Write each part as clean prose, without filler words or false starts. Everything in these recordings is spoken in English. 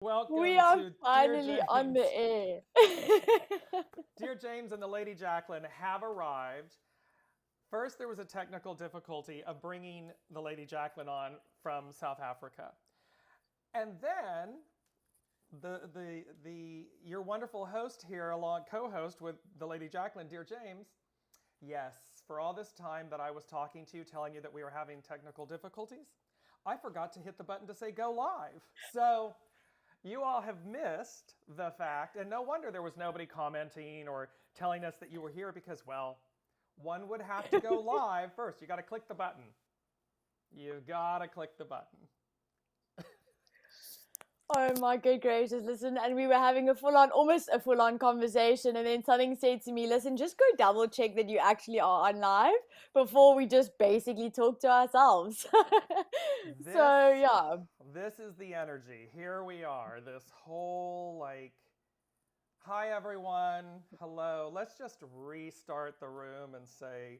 We Welcome are to Dear finally on James. the air. Dear James and the Lady Jaclyn have arrived. First, there was a technical difficulty of bringing the Lady Jaclyn on from South Africa. And then your wonderful host here, along co-host with the Lady Jaclyn, Dear James. Yes, for all this time that I was talking to you, telling you that we were having technical difficulties, I forgot to hit the button to say go live. So you all have missed the fact, and no wonder there was nobody commenting or telling us that you were here because, well, one would have to go live first. You got to click the button. You got to click the button. Oh my good gracious, listen, and we were having almost a full-on conversation, and then something said to me, listen, just go double check that you actually are on live before we just basically talk to ourselves. This, So yeah. this is the energy. Here we are. This whole hi everyone, hello. Let's just restart the room and say,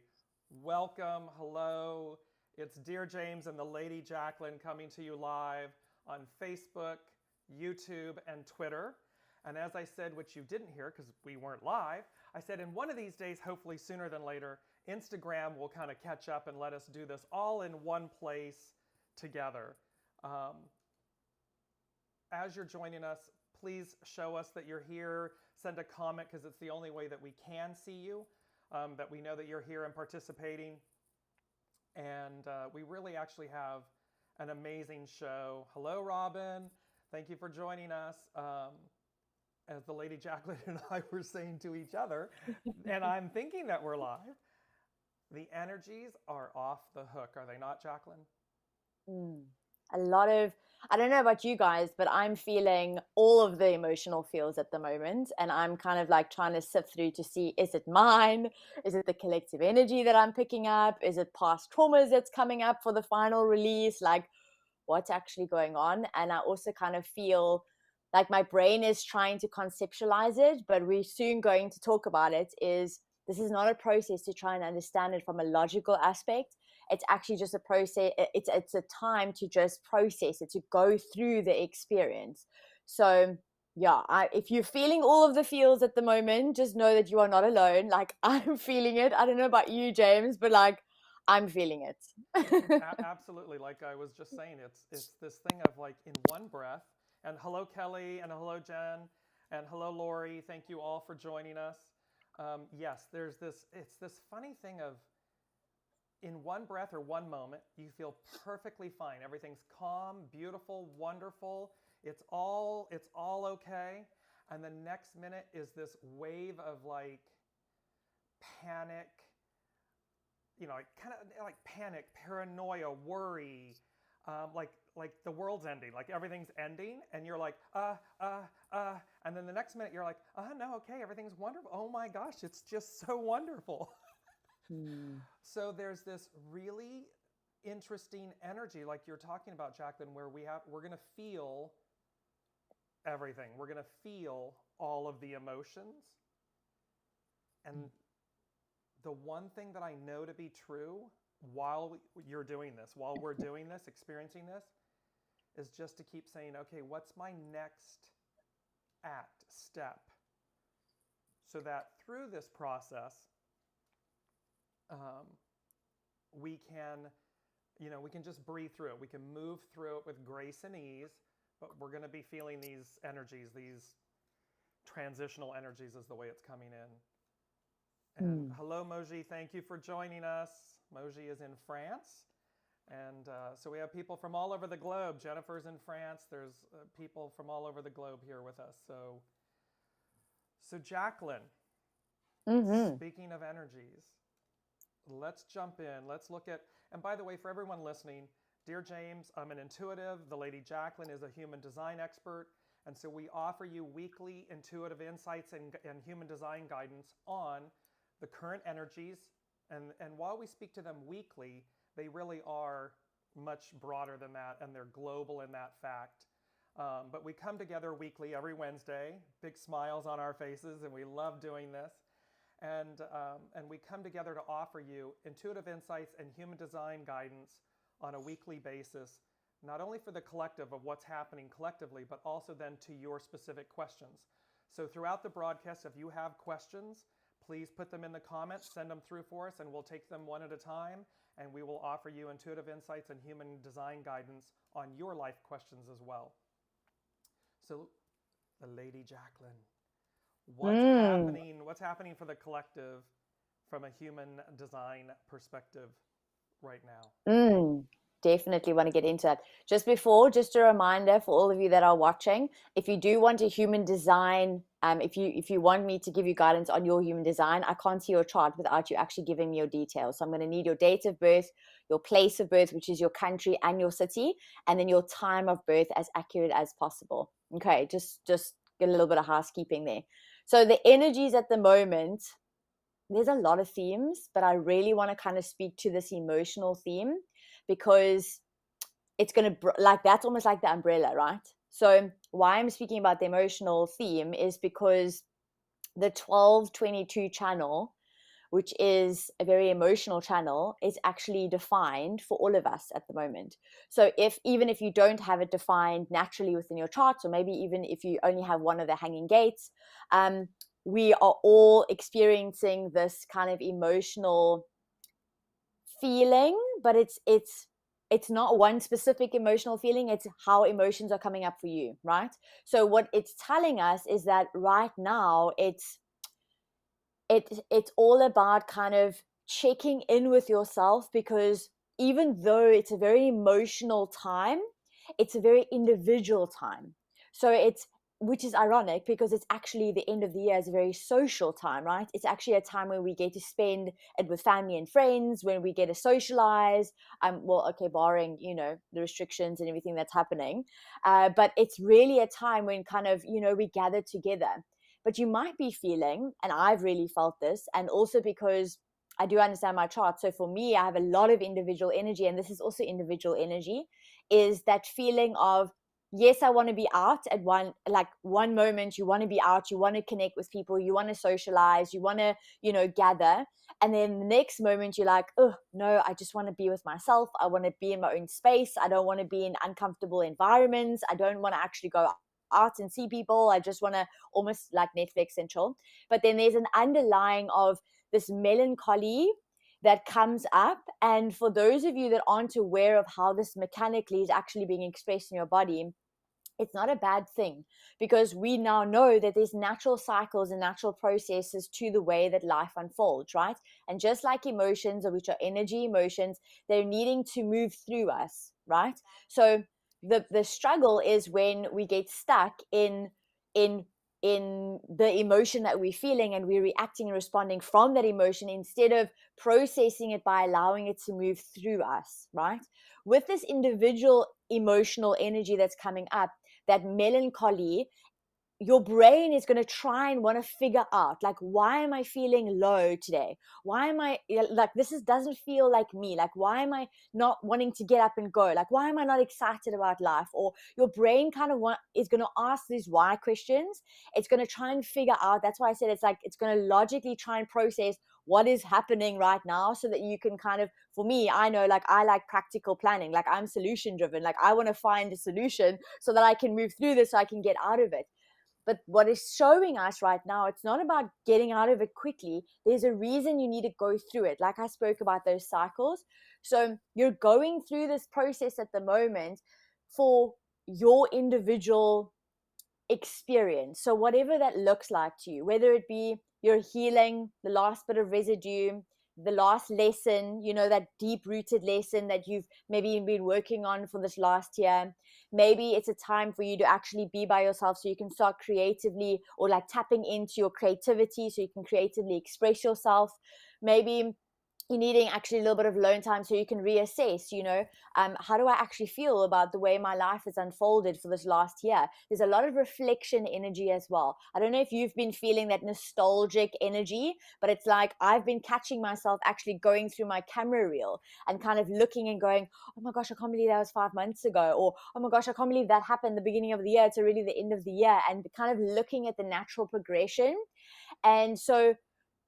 welcome, hello. It's Dear James and the Lady Jaclyn coming to you live on Facebook, YouTube, and Twitter. And as I said, which you didn't hear because we weren't live, I said in one of these days, hopefully sooner than later, Instagram will kind of catch up and let us do this all in one place together. As you're joining us, please show us that you're here. Send a comment because it's the only way that we can see you, that we know that you're here and participating. And we really actually have an amazing show. Hello, Robin. Thank you for joining us. As the Lady Jaclyn and I were saying to each other, and I'm thinking that we're live, the energies are off the hook, are they not, Jaclyn? A lot of, I don't know about you guys, but I'm feeling all of the emotional feels at the moment. And I'm kind of like trying to sift through to see, is it mine? Is it the collective energy that I'm picking up? Is it past traumas that's coming up for the final release? Like, what's actually going on? And I also kind of feel like my brain is trying to conceptualize it, but we're soon going to talk about it. This is not a process to try and understand it from a logical aspect. It's actually just a process. It's a time to just process it, to go through the experience. So yeah, if you're feeling all of the feels at the moment, just know that you are not alone. Like, I'm feeling it. I don't know about you, James, but like, I'm feeling it. Absolutely. Like I was just saying, it's this thing of like in one breath. And hello, Kelly, and hello, Jen, and hello, Lori. Thank you all for joining us. Yes, it's this funny thing of in one breath or one moment, you feel perfectly fine. Everything's calm, beautiful, wonderful. It's all okay. And the next minute is this wave of like panic, kind of like panic, paranoia, worry, like the world's ending, like everything's ending, and you're like, and then the next minute you're like, no, okay, everything's wonderful. Oh my gosh, it's just so wonderful. So there's this really interesting energy, like you're talking about, Jaclyn, where we're gonna feel everything. We're gonna feel all of the emotions, and the one thing that I know to be true while you're doing this, while we're doing this, experiencing this, is just to keep saying, okay, what's my next step? So that through this process, we can just breathe through it. We can move through it with grace and ease, but we're going to be feeling these energies, these transitional energies is the way it's coming in. And hello, Moji. Thank you for joining us. Moji is in France. And so we have people from all over the globe. Jennifer's in France. There's people from all over the globe here with us. So Jaclyn, speaking of energies, let's jump in. Let's look at, and by the way, for everyone listening, Dear James, I'm an intuitive. The Lady Jaclyn is a human design expert. And so we offer you weekly intuitive insights and human design guidance on the current energies. And while we speak to them weekly, they really are much broader than that, and they're global in that fact. But we come together weekly every Wednesday, big smiles on our faces, and we love doing this. And we come together to offer you intuitive insights and human design guidance on a weekly basis not only for the collective of what's happening collectively, but also then to your specific questions. So throughout the broadcast, if you have questions, please put them in the comments, send them through for us, and we'll take them one at a time, and we will offer you intuitive insights and human design guidance on your life questions as well. So, the Lady Jaclyn, what's happening for the collective from a human design perspective right now? Definitely want to get into that. Just a reminder for all of you that are watching, if you do want a human design, if you want me to give you guidance on your human design, I can't see your chart without you actually giving me your details. So I'm going to need your date of birth, your place of birth, which is your country and your city, and then your time of birth as accurate as possible. Okay, just get a little bit of housekeeping there. So the energies at the moment, there's a lot of themes, but I really want to kind of speak to this emotional theme, because it's going to, like, that's almost like the umbrella, right? So why I'm speaking about the emotional theme is because the 1222 channel, which is a very emotional channel, is actually defined for all of us at the moment. So even if you don't have it defined naturally within your chart, or maybe even if you only have one of the hanging gates, we are all experiencing this kind of emotional feeling, but it's not one specific emotional feeling, it's how emotions are coming up for you, right? So what it's telling us is that right now it's all about kind of checking in with yourself, because even though it's a very emotional time, it's a very individual time. So which is ironic, because it's actually the end of the year is a very social time, right? It's actually a time where we get to spend it with family and friends, when we get to socialize. Well, okay, barring, the restrictions and everything that's happening. But it's really a time when kind of, we gather together. But you might be feeling, and I've really felt this, and also because I do understand my chart. So for me, I have a lot of individual energy, and this is also individual energy, is that feeling of, yes, I want to be out at one moment. You want to be out, you want to connect with people, you want to socialize, you want to, gather. And then the next moment you're like, oh, no, I just want to be with myself. I want to be in my own space. I don't want to be in uncomfortable environments. I don't want to actually go out and see people. I just want to almost like Netflix and chill. But then there's an underlying of this melancholy that comes up. And for those of you that aren't aware of how this mechanically is actually being expressed in your body, it's not a bad thing, because we now know that there's natural cycles and natural processes to the way that life unfolds, right? And just like emotions, which are energy emotions, they're needing to move through us, right? So the struggle is when we get stuck in the emotion that we're feeling, and we're reacting and responding from that emotion instead of processing it by allowing it to move through us, right? With this individual emotional energy that's coming up, that melancholy, your brain is going to try and want to figure out, like, why am I feeling low today? Why am I like, doesn't feel like me? Like, why am I not wanting to get up and go? Like, why am I not excited about life? Or your brain kind of is going to ask these why questions. It's going to try and figure out. That's why I said it's going to logically try and process what is happening right now, so that you can kind of, for me, I know, like, I like practical planning. Like, I'm solution driven. Like, I want to find a solution so that I can move through this, so I can get out of it. But what is showing us right now, it's not about getting out of it quickly. There's a reason you need to go through it. Like I spoke about those cycles. So you're going through this process at the moment for your individual experience. So whatever that looks like to you, whether it be you're healing the last bit of residue, the last lesson, that deep rooted lesson that you've maybe been working on for this last year. Maybe it's a time for you to actually be by yourself, so you can start creatively, or like tapping into your creativity so you can creatively express yourself. Maybe you're needing actually a little bit of alone time so you can reassess, how do I actually feel about the way my life has unfolded for this last year? There's a lot of reflection energy as well. I don't know if you've been feeling that nostalgic energy, but it's like I've been catching myself actually going through my camera reel and kind of looking and going, oh my gosh, I can't believe that was 5 months ago. Or, oh my gosh, I can't believe that happened the beginning of the year. It's already the end of the year. And kind of looking at the natural progression. And so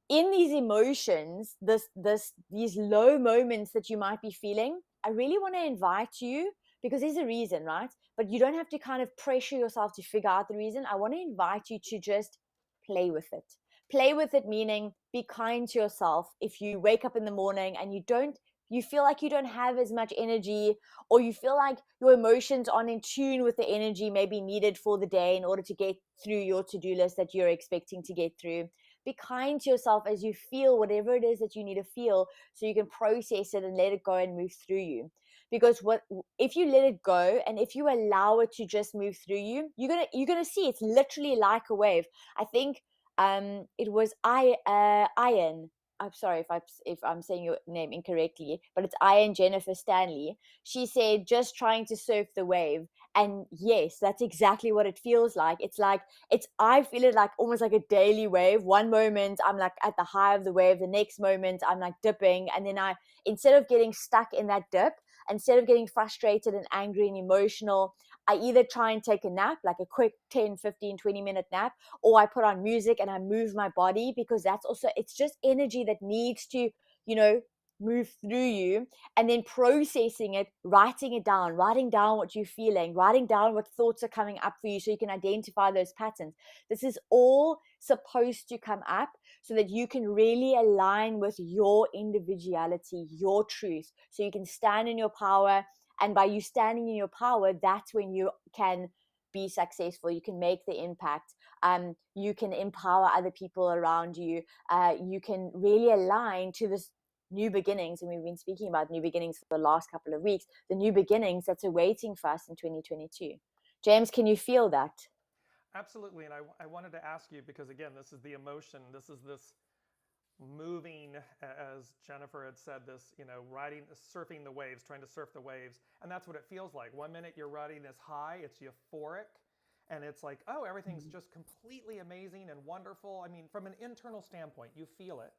in these emotions, these low moments that you might be feeling, I really want to invite you because there's a reason, right? But you don't have to kind of pressure yourself to figure out the reason. I want to invite you to just play with it. Play with it, meaning be kind to yourself. If you wake up in the morning and you feel like you don't have as much energy, or you feel like your emotions aren't in tune with the energy maybe needed for the day in order to get through your to-do list that you're expecting to get through, be kind to yourself as you feel whatever it is that you need to feel, so you can process it and let it go and move through you. Because what if you let it go and if you allow it to just move through you, you're gonna see it's literally like a wave. I think it was Ian. I'm sorry if I'm saying your name incorrectly, but it's Ian Jennifer Stanley. She said just trying to surf the wave. And yes, that's exactly what it feels like. I feel it like almost like a daily wave. One moment I'm like at the high of the wave, the next moment I'm like dipping, and then instead of getting stuck in that dip, instead of getting frustrated and angry and emotional, I either try and take a nap, like a quick 10, 15, 20-minute nap, or I put on music and I move my body, because it's just energy that needs to, move through you. And then processing it, writing down what you're feeling, writing down what thoughts are coming up for you, so you can identify those patterns. This is all supposed to come up so that you can really align with your individuality, your truth, so you can stand in your power. And by you standing in your power, that's when you can be successful. You can make the impact. You can empower other people around you. You can really align to this new beginnings. And we've been speaking about new beginnings for the last couple of weeks, the new beginnings that's awaiting for us in 2022. James, can you feel that? Absolutely. And I wanted to ask you, because again, this is the emotion, this is this moving, as Jennifer had said, this, riding, surfing the waves, trying to surf the waves. And that's what it feels like. One minute you're riding this high, it's euphoric. And it's like, oh, everything's just completely amazing and wonderful. I mean, from an internal standpoint, you feel it.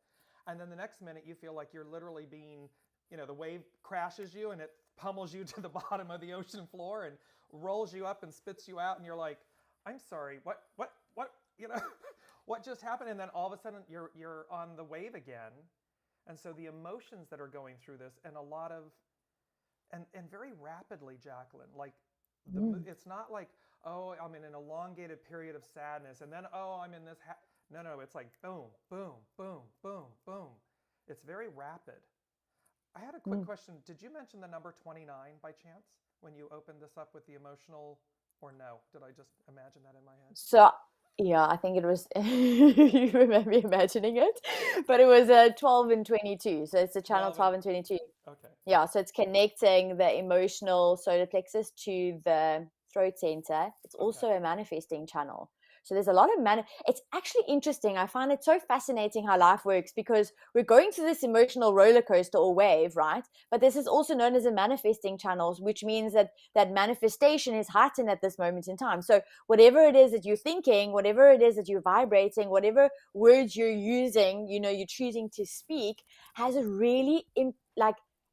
And then the next minute you feel like you're literally being, the wave crashes you and it pummels you to the bottom of the ocean floor and rolls you up and spits you out. And you're like, I'm sorry, what, what just happened? And then all of a sudden you're on the wave again. And so the emotions that are going through this, and a lot of, and very rapidly, Jaclyn, like it's not like, oh, I'm in an elongated period of sadness, and then, oh, I'm in this, no, it's like boom, boom, boom, boom, boom. It's very rapid. I had a quick question. Did you mention the number 29 by chance when you opened this up with the emotional, or no? Did I just imagine that in my head? So yeah, I think it was you remember imagining it, but it was 12 and 22. So it's the channel 12 and 12 and 22. okay. Yeah, so it's connecting the emotional solar plexus to the throat center. It's Okay. also a manifesting channel. So there's a lot of it's actually interesting. I find it so fascinating how life works, because we're going through this emotional roller coaster or wave, right? But this is also known as a manifesting channel, which means that manifestation is heightened at this moment in time. So whatever it is that you're thinking, whatever it is that you're vibrating, whatever words you're using, you're choosing to speak, has a really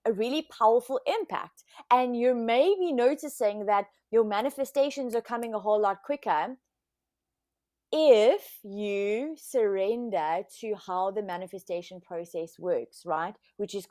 a really powerful impact. And you're maybe noticing that your manifestations are coming a whole lot quicker if you surrender to how the manifestation process works, right? Which is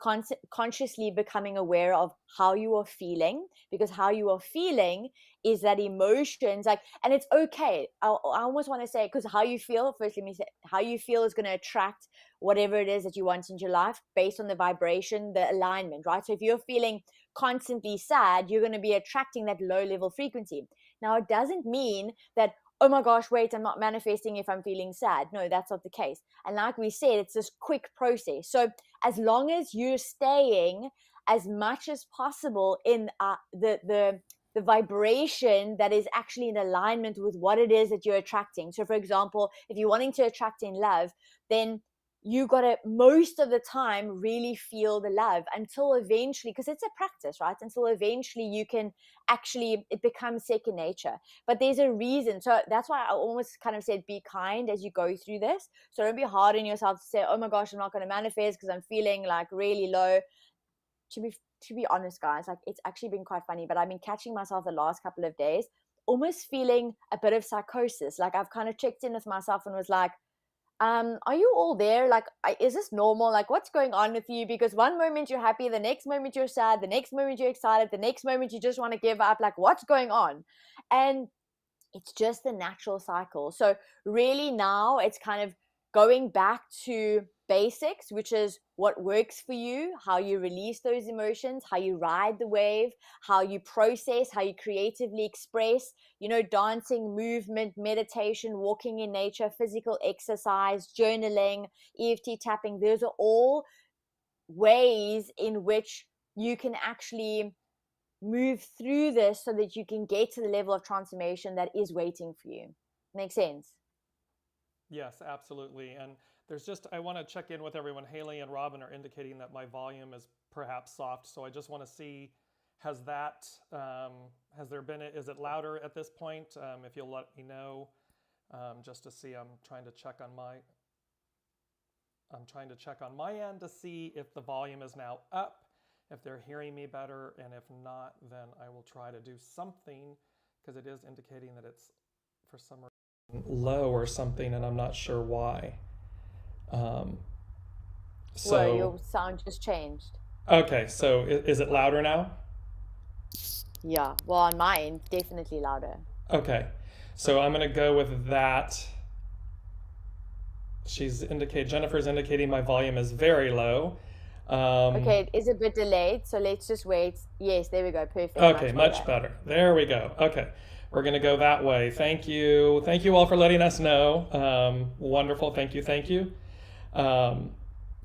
consciously becoming aware of how you are feeling, because how you are feeling is that emotions, and it's okay. I almost want to say, because how you feel, first let me say, how you feel is going to attract whatever it is that you want in your life based on the vibration, the alignment, right? So if you're feeling constantly sad, you're going to be attracting that low level frequency. Now, it doesn't mean that, oh my gosh, wait, I'm not manifesting if I'm feeling sad. No, that's not the case. And like we said, it's this quick process. So as long as you're staying as much as possible in the vibration that is actually in alignment with what it is that you're attracting. So for example, if you're wanting to attract in love, then you got to most of the time really feel the love until eventually, because it's a practice, right? Until eventually you can actually, it becomes second nature. But there's a reason. So that's why I almost kind of said be kind as you go through this. So don't be hard on yourself to say, oh my gosh, I'm not going to manifest because I'm feeling like really low. To be honest, guys, like it's actually been quite funny, but I've been catching myself the last couple of days almost feeling a bit of psychosis. Like I've kind of checked in with myself and was like, Are you all there? Like, is this normal? Like, what's going on with you? Because one moment you're happy, the next moment you're sad, the next moment you're excited, the next moment you just want to give up. Like, what's going on? And it's just the natural cycle. So really now it's kind of going back to basics, which is what works for you, how you release those emotions, how you ride the wave, how you process, how you creatively express, dancing, movement, meditation, walking in nature, physical exercise, journaling, EFT tapping. Those are all ways in which you can actually move through this so that you can get to the level of transformation that is waiting for you. Makes sense? Yes, absolutely. And I want to check in with everyone. Haley and Robin are indicating that my volume is perhaps soft. So I just want to see, has there been, is it louder at this point? If you'll let me know, just to see, I'm trying to check on my end to see if the volume is now up, if they're hearing me better, and if not, then I will try to do something, because it is indicating that it's for some reason low or something, and I'm not sure why. Well, your sound just changed. Okay, so is it louder now? Yeah, well, on mine, definitely louder. Okay, so I'm going to go with that. Jennifer's indicating my volume is very low. Okay, it is a bit delayed, so let's just wait. Yes, there we go. Perfect. Okay, much better. There we go. Okay, we're going to go that way. Thank you. Thank you all for letting us know. Wonderful. Thank you.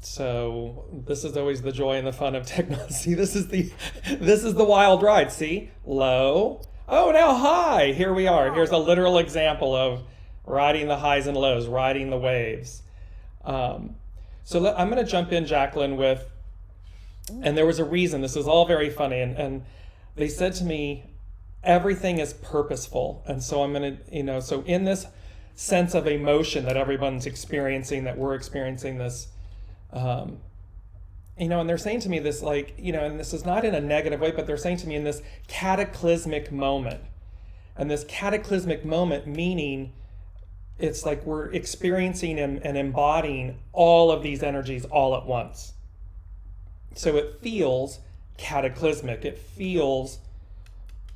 So this is always the joy and the fun of technology. This is the wild ride. See, low. Oh, now high. Here we are. Here's a literal example of riding the highs and lows, riding the waves. I'm going to jump in, Jaclyn, with, and there was a reason. This is all very funny, and they said to me, everything is purposeful. And so I'm going to, so in this sense of emotion that everyone's experiencing, that we're experiencing this, and they're saying to me this, like, and this is not in a negative way, but they're saying to me in this cataclysmic moment. And this cataclysmic moment meaning it's like we're experiencing and embodying all of these energies all at once. So it feels cataclysmic. It feels,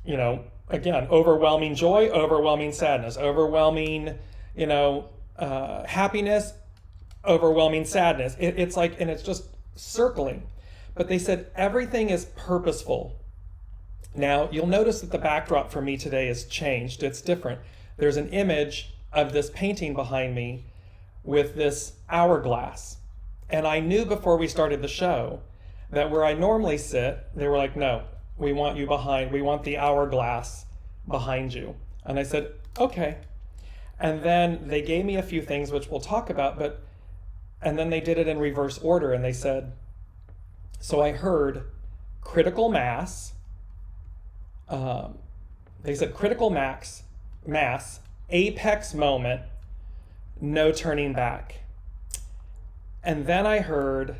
again, overwhelming joy, overwhelming sadness, overwhelming, happiness, overwhelming sadness. It's like, and it's just circling. But they said everything is purposeful. Now, you'll notice that the backdrop for me today has changed. It's different. There's an image of this painting behind me with this hourglass. And I knew before we started the show that where I normally sit, they were like, no, we want you behind. We want the hourglass behind you. And I said, okay. And then they gave me a few things, which we'll talk about, and then they did it in reverse order. And they said, so I heard critical mass. They said critical mass, apex moment, no turning back. And then I heard,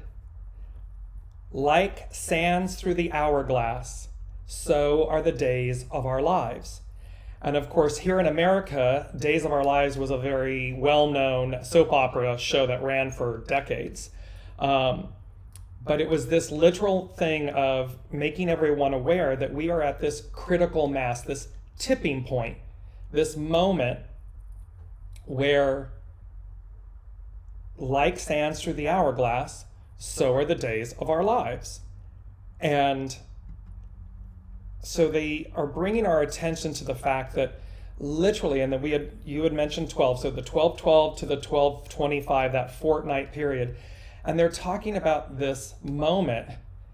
like sands through the hourglass, so are the days of our lives. And of course, here in America, Days of Our Lives was a very well-known soap opera show that ran for decades. But it was this literal thing of making everyone aware that we are at this critical mass, this tipping point, this moment where, like sands through the hourglass, so are the days of our lives. And so they are bringing our attention to the fact that literally, and that you had mentioned 12, so the 12-12 to the 12-25, that fortnight period, and they're talking about this moment,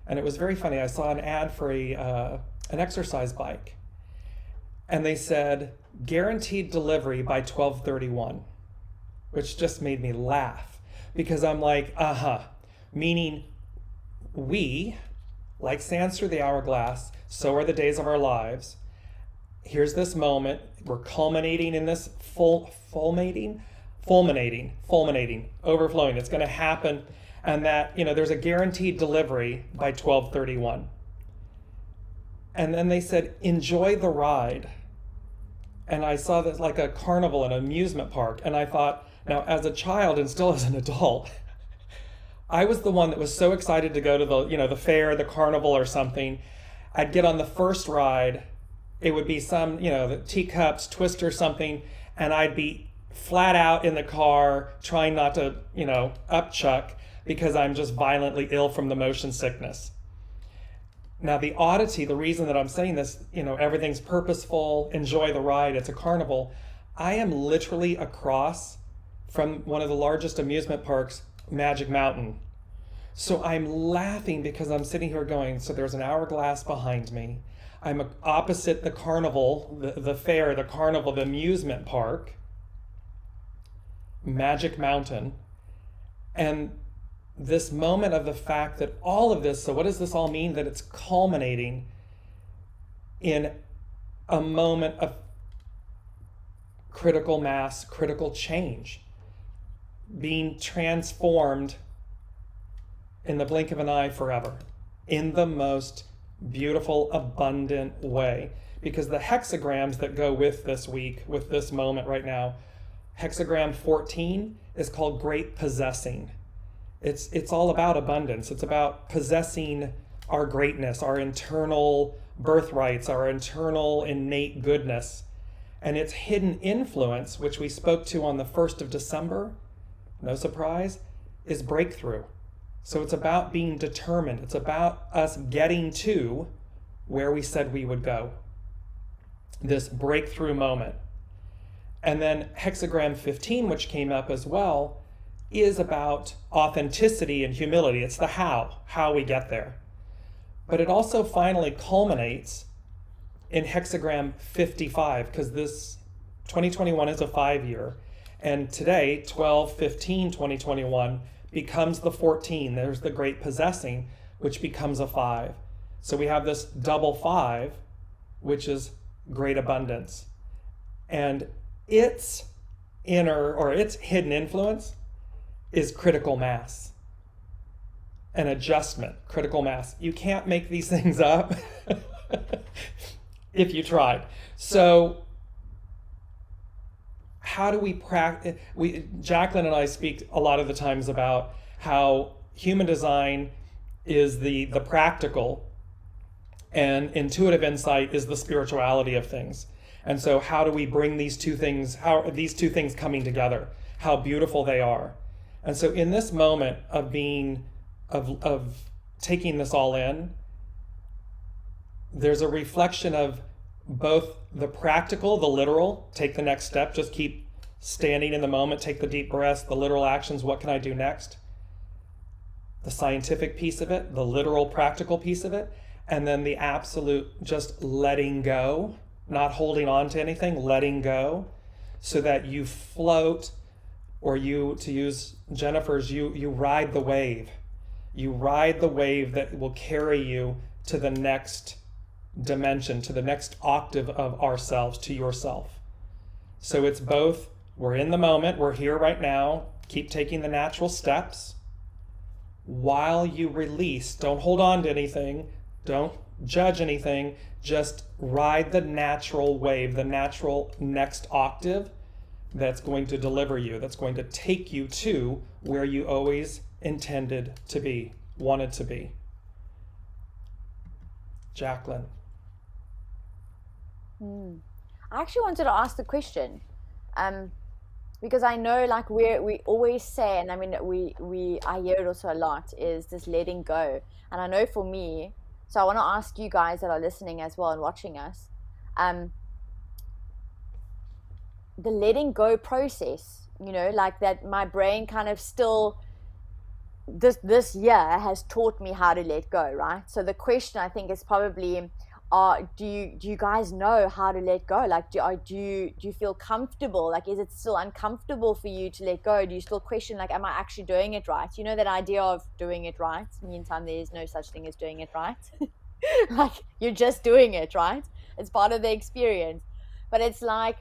and it was very funny. I saw an ad for an exercise bike, and they said, guaranteed delivery by 12/31, which just made me laugh, because I'm like, meaning we, like sands through the hourglass, so are the days of our lives. Here's this moment. We're culminating in this fulminating, overflowing. It's going to happen. And that, there's a guaranteed delivery by 12/31. And then they said, enjoy the ride. And I saw this like a carnival, an amusement park. And I thought, Now, as a child and still as an adult, I was the one that was so excited to go to the fair, the carnival or something. I'd get on the first ride. It would be some, the teacups, twist or something, and I'd be flat out in the car trying not to, upchuck because I'm just violently ill from the motion sickness. Now, the oddity, the reason that I'm saying this, everything's purposeful, enjoy the ride, it's a carnival. I am literally across from one of the largest amusement parks, Magic Mountain. So I'm laughing because I'm sitting here going, so there's an hourglass behind me. I'm opposite the carnival, the fair, the carnival, the amusement park, Magic Mountain. And this moment of the fact that all of this, so what does this all mean? That it's culminating in a moment of critical mass, critical change, being transformed in the blink of an eye forever, in the most beautiful, abundant way. Because the hexagrams that go with this week, with this moment right now, hexagram 14 is called Great Possessing. It's all about abundance. It's about possessing our greatness, our internal birthrights, our internal innate goodness. And its hidden influence, which we spoke to on the 1st of December, no surprise, is breakthrough. So it's about being determined. It's about us getting to where we said we would go. This breakthrough moment. And then hexagram 15, which came up as well, is about authenticity and humility. It's the how we get there. But it also finally culminates in hexagram 55, because this 2021 is a 5-year. And today, 12/15/2021, becomes the 14. There's the Great Possessing, which becomes a 5. So we have this double 5, which is great abundance. And its inner, or its hidden influence is critical mass. An adjustment, critical mass. You can't make these things up if you tried. So how do we practice? Jaclyn and I speak a lot of the times about how human design is the practical and intuitive insight is the spirituality of things. And so how do we bring these two things, how are these two things coming together? How beautiful they are. And so in this moment of taking this all in, there's a reflection of both the practical, the literal, take the next step, just keep standing in the moment, take the deep breaths, the literal actions, what can I do next? The scientific piece of it, the literal practical piece of it, and then the absolute just letting go, not holding on to anything, letting go, so that you float, or you, to use Jennifer's, you ride the wave. You ride the wave that will carry you to the next dimension, to the next octave of ourselves, to yourself. So it's both, we're in the moment, we're here right now, keep taking the natural steps while you release. Don't hold on to anything, don't judge anything, just ride the natural wave, the natural next octave that's going to deliver you, that's going to take you to where you always intended to be, wanted to be. Jaclyn. I actually wanted to ask the question, because I know, like, we always say, and I mean, I hear it also a lot, is this letting go. And I know for me, so I want to ask you guys that are listening as well and watching us, the letting go process, like that my brain kind of still, this year has taught me how to let go, right? So the question, I think, is probably, do you guys know how to let go? Like, do you feel comfortable? Like, is it still uncomfortable for you to let go? Do you still question, like, am I actually doing it right? You know, that idea of doing it right. Meantime, there is no such thing as doing it right. Like, you're just doing it, right? It's part of the experience. But it's like,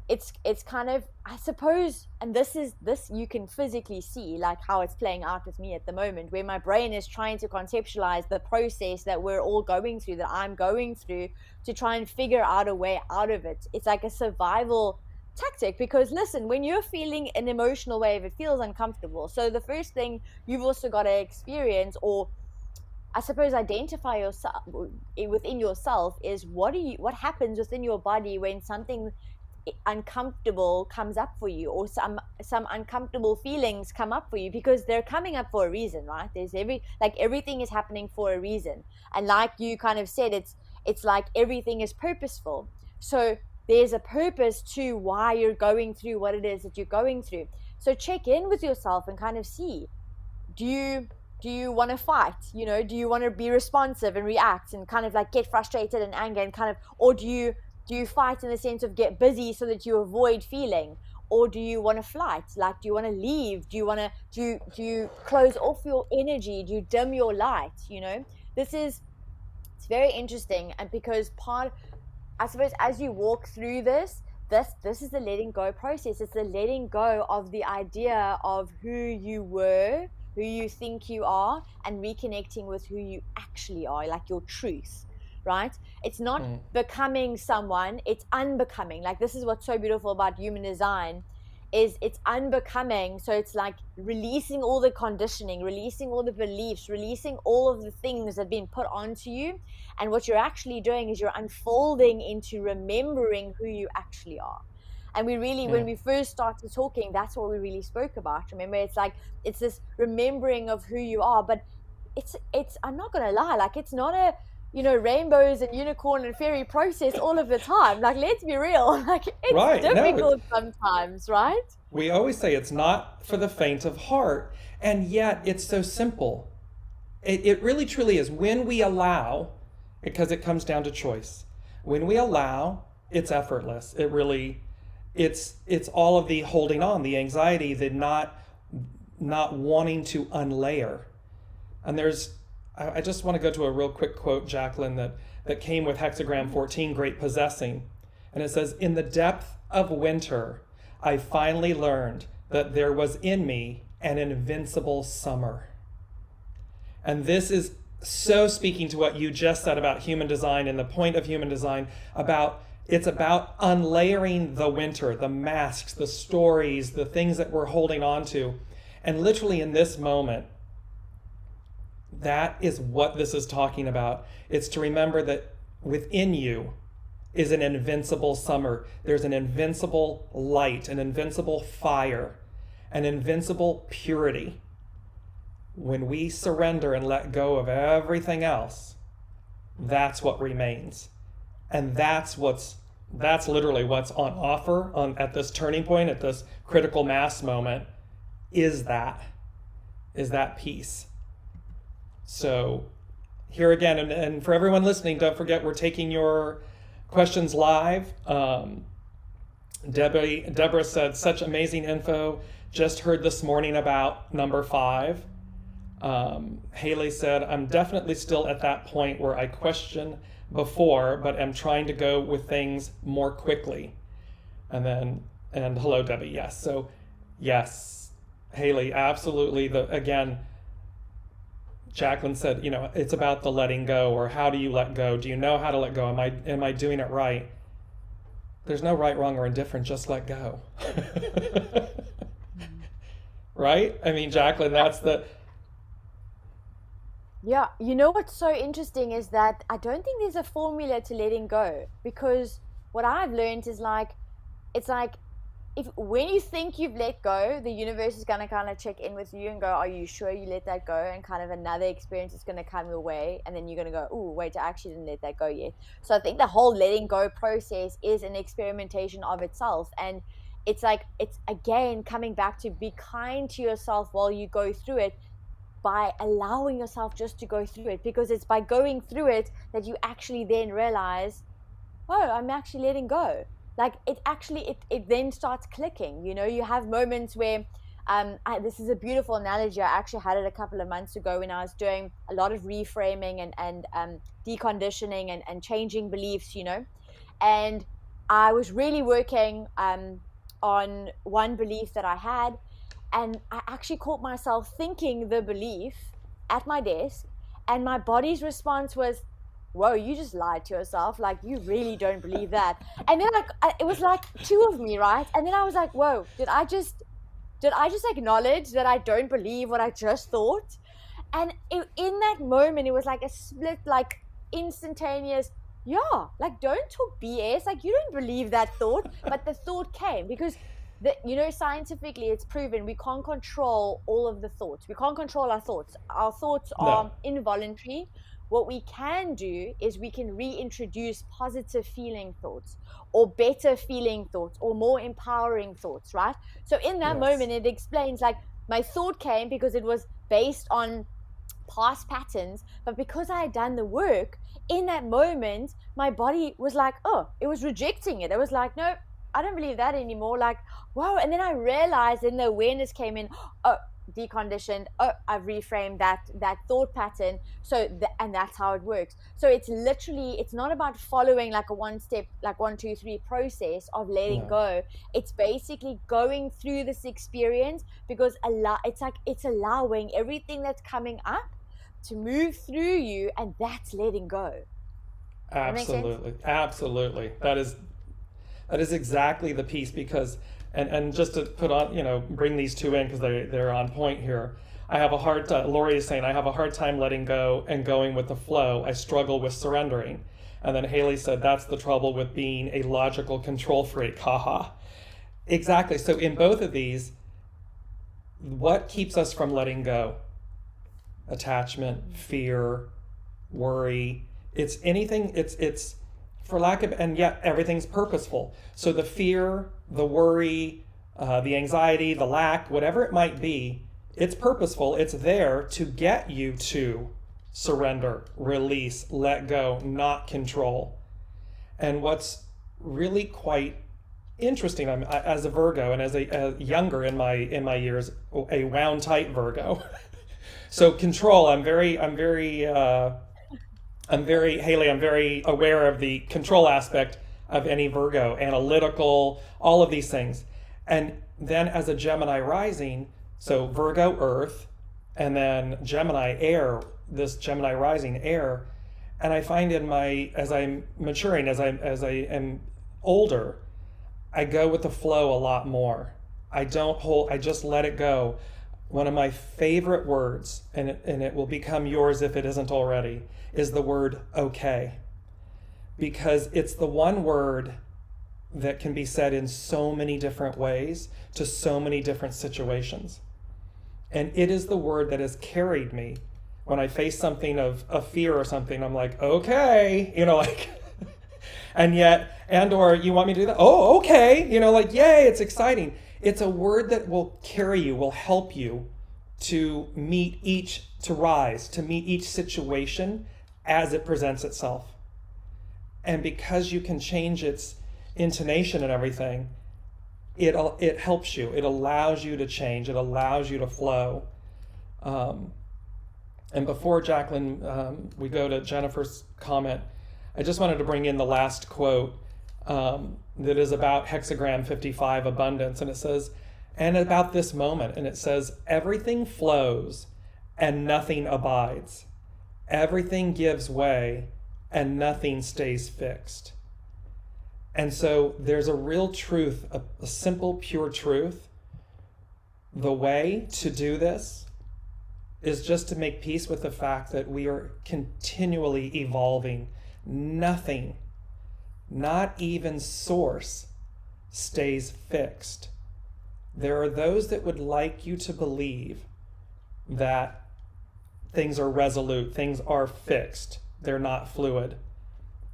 it's kind of, I suppose, and this you can physically see, like, how it's playing out with me at the moment, where my brain is trying to conceptualize the process that we're all going through, that I'm going through, to try and figure out a way out of it. It's like a survival tactic, because listen, when you're feeling an emotional wave, it feels uncomfortable. So the first thing you've also got to experience, or I suppose identify yourself within yourself, is what happens within your body when something uncomfortable comes up for you, or some uncomfortable feelings come up for you, because they're coming up for a reason, right? There's everything is happening for a reason. And like you kind of said, it's like everything is purposeful. So there's a purpose to why you're going through what it is that you're going through. So check in with yourself and kind of see, do you want to fight? Do you want to be responsive and react and kind of like get frustrated and angry and kind of, or do you fight in the sense of get busy so that you avoid feeling? Or do you want to flight? Like, do you want to leave? Do you close off your energy? Do you dim your light? It's very interesting. And because I suppose as you walk through this is the letting go process. It's the letting go of the idea of who you were, who you think you are, and reconnecting with who you actually are, like your truth, right? It's not becoming someone, it's unbecoming. Like, this is what's so beautiful about human design, is it's unbecoming. So it's like releasing all the conditioning, releasing all the beliefs, releasing all of the things that have been put onto you. And what you're actually doing is you're unfolding into remembering who you actually are. And we really, when we first started talking, that's what we really spoke about. Remember, it's this remembering of who you are. But it's I'm not gonna lie, like, it's not a rainbows and unicorn and fairy process all of the time. Like, let's be real. Like, it's difficult sometimes, right? We always say it's not for the faint of heart, and yet it's so simple. It really truly is. When we allow, because it comes down to choice. When we allow, it's effortless. It really, it's all of the holding on, the anxiety, the not wanting to unlayer. And I just want to go to a real quick quote, Jaclyn, that came with Hexagram 14, Great Possessing. And it says, "In the depth of winter, I finally learned that there was in me an invincible summer." And this is so speaking to what you just said about human design and the point of human design, it's about unlayering the winter, the masks, the stories, the things that we're holding on to. And literally in this moment, that is what this is talking about. It's to remember that within you is an invincible summer. There's an invincible light, an invincible fire, an invincible purity. When we surrender and let go of everything else, that's what remains. And that's literally what's on offer at this turning point, at this critical mass moment, is that peace. So here again, and for everyone listening, don't forget, we're taking your questions live. Deborah said, "Such amazing info. Just heard this morning about number 5. Haley said, "I'm definitely still at that point where I question before, but am trying to go with things more quickly." And hello, Debbie. Yes. So yes, Haley, absolutely. Again, Jaclyn said, it's about the letting go, or how do you let go? Do you know how to let go? Am I doing it right? There's no right, wrong, or indifferent. Just let go. Right? I mean, Jaclyn, that's the... Yeah, what's so interesting is that I don't think there's a formula to letting go, because what I've learned is it's like, when you think you've let go, the universe is going to kind of check in with you and go, "Are you sure you let that go?" And kind of another experience is going to come your way, and then you're going to go, "Oh, wait, I actually didn't let that go yet." So I think the whole letting go process is an experimentation of itself. And it's again coming back to be kind to yourself while you go through it, by allowing yourself just to go through it, because it's by going through it that you actually then realize, "Oh, I'm actually letting go." Like, it then starts clicking. You have moments where this is a beautiful analogy. I actually had it a couple of months ago when I was doing a lot of reframing and deconditioning and changing beliefs, and I was really working on one belief that I had, and I actually caught myself thinking the belief at my desk, and my body's response was, whoa, you just lied to yourself. Like, you really don't believe that. And then like it was like two of me, right? And then I was like, whoa, did I just acknowledge that I don't believe what I just thought? And in that moment, it was like a split, like instantaneous, yeah, like don't talk BS, like you don't believe that thought. But the thought came because scientifically it's proven we can't control all of the thoughts. We can't control our thoughts. Our thoughts are involuntary. What we can do is we can reintroduce positive feeling thoughts, or better feeling thoughts, or more empowering thoughts, right? So in that moment, it explains, like, my thought came because it was based on past patterns, but because I had done the work in that moment, my body was like, oh, it was rejecting it. It was like, no, I don't believe that anymore. Like, wow. And then I realized, and the awareness came in, oh, deconditioned, oh, I've reframed that thought pattern. So and that's how it works. So it's literally, it's not about following like a one step, like 1, 2, 3 process of letting go. It's basically going through this experience, because it's allowing everything that's coming up to move through you, and that's letting go. Absolutely. That is exactly the piece. Because and just to put on, bring these two in because they're on point here. I have a hard time, Lori is saying, I have a hard time letting go and going with the flow. I struggle with surrendering. And then Haley said, that's the trouble with being a logical control freak. Haha. Exactly. So in both of these, what keeps us from letting go? Attachment, fear, worry. It's anything, it's for lack of, and yet everything's purposeful. So the fear, the worry, the anxiety, the lack, whatever it might be, it's purposeful. It's there to get you to surrender, release, let go, not control. And what's really quite interesting, I'm as a Virgo, and as a younger in my years, a wound tight Virgo. So control, I'm very Haley, I'm very aware of the control aspect of any Virgo, analytical, all of these things. And then as a Gemini rising, so Virgo earth, and then Gemini air, this Gemini rising air. And I find as I'm maturing, as I am older, I go with the flow a lot more. I just let it go. One of my favorite words, and it will become yours if it isn't already, is the word okay. Because it's the one word that can be said in so many different ways to so many different situations. And it is the word that has carried me. When I face something of fear or something, I'm like, okay, or you want me to do that? Oh, okay. Yay, it's exciting. It's a word that will carry you, will help you to meet each situation as it presents itself. And because you can change its intonation and everything, it helps you. It allows you to change. It allows you to flow. And before, Jaclyn, we go to Jennifer's comment, I just wanted to bring in the last quote that is about hexagram 55, abundance. And it says, and about this moment, and it says, everything flows and nothing abides. Everything gives way and nothing stays fixed. And so there's a real truth, a simple, pure truth. The way to do this is just to make peace with the fact that we are continually evolving. Nothing, not even source, stays fixed. There are those that would like you to believe that things are resolute, things are fixed, they're not fluid.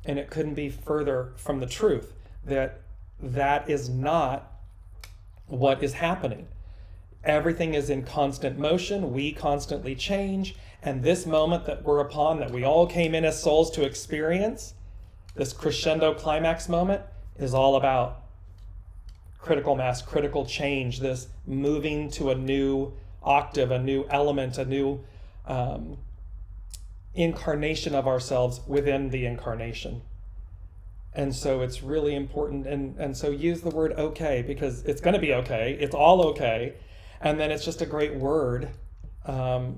And it couldn't be further from the truth that is not what is happening. Everything is in constant motion. We constantly change. And this moment that we're upon, that we all came in as souls to experience, this crescendo climax moment, is all about critical mass, critical change, this moving to a new octave, a new element, a new incarnation of ourselves within the incarnation. And so it's really important. And so use the word okay, because it's going to be okay. It's all okay. And then it's just a great word to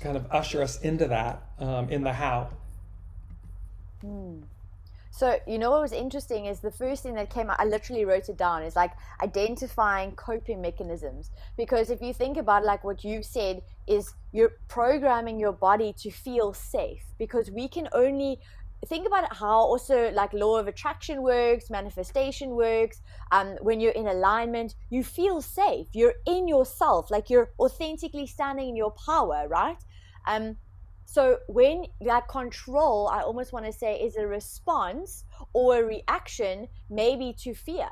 kind of usher us into that in the how. So, you know what was interesting is the first thing that came out, I literally wrote it down, is like identifying coping mechanisms. Because if you think about like what you've said, is you're programming your body to feel safe. Because we can only think about how also like law of attraction works, manifestation works. When you're in alignment, you feel safe. You're in yourself, like you're authentically standing in your power, right? So when that control, I almost want to say, is a response or a reaction, maybe to fear,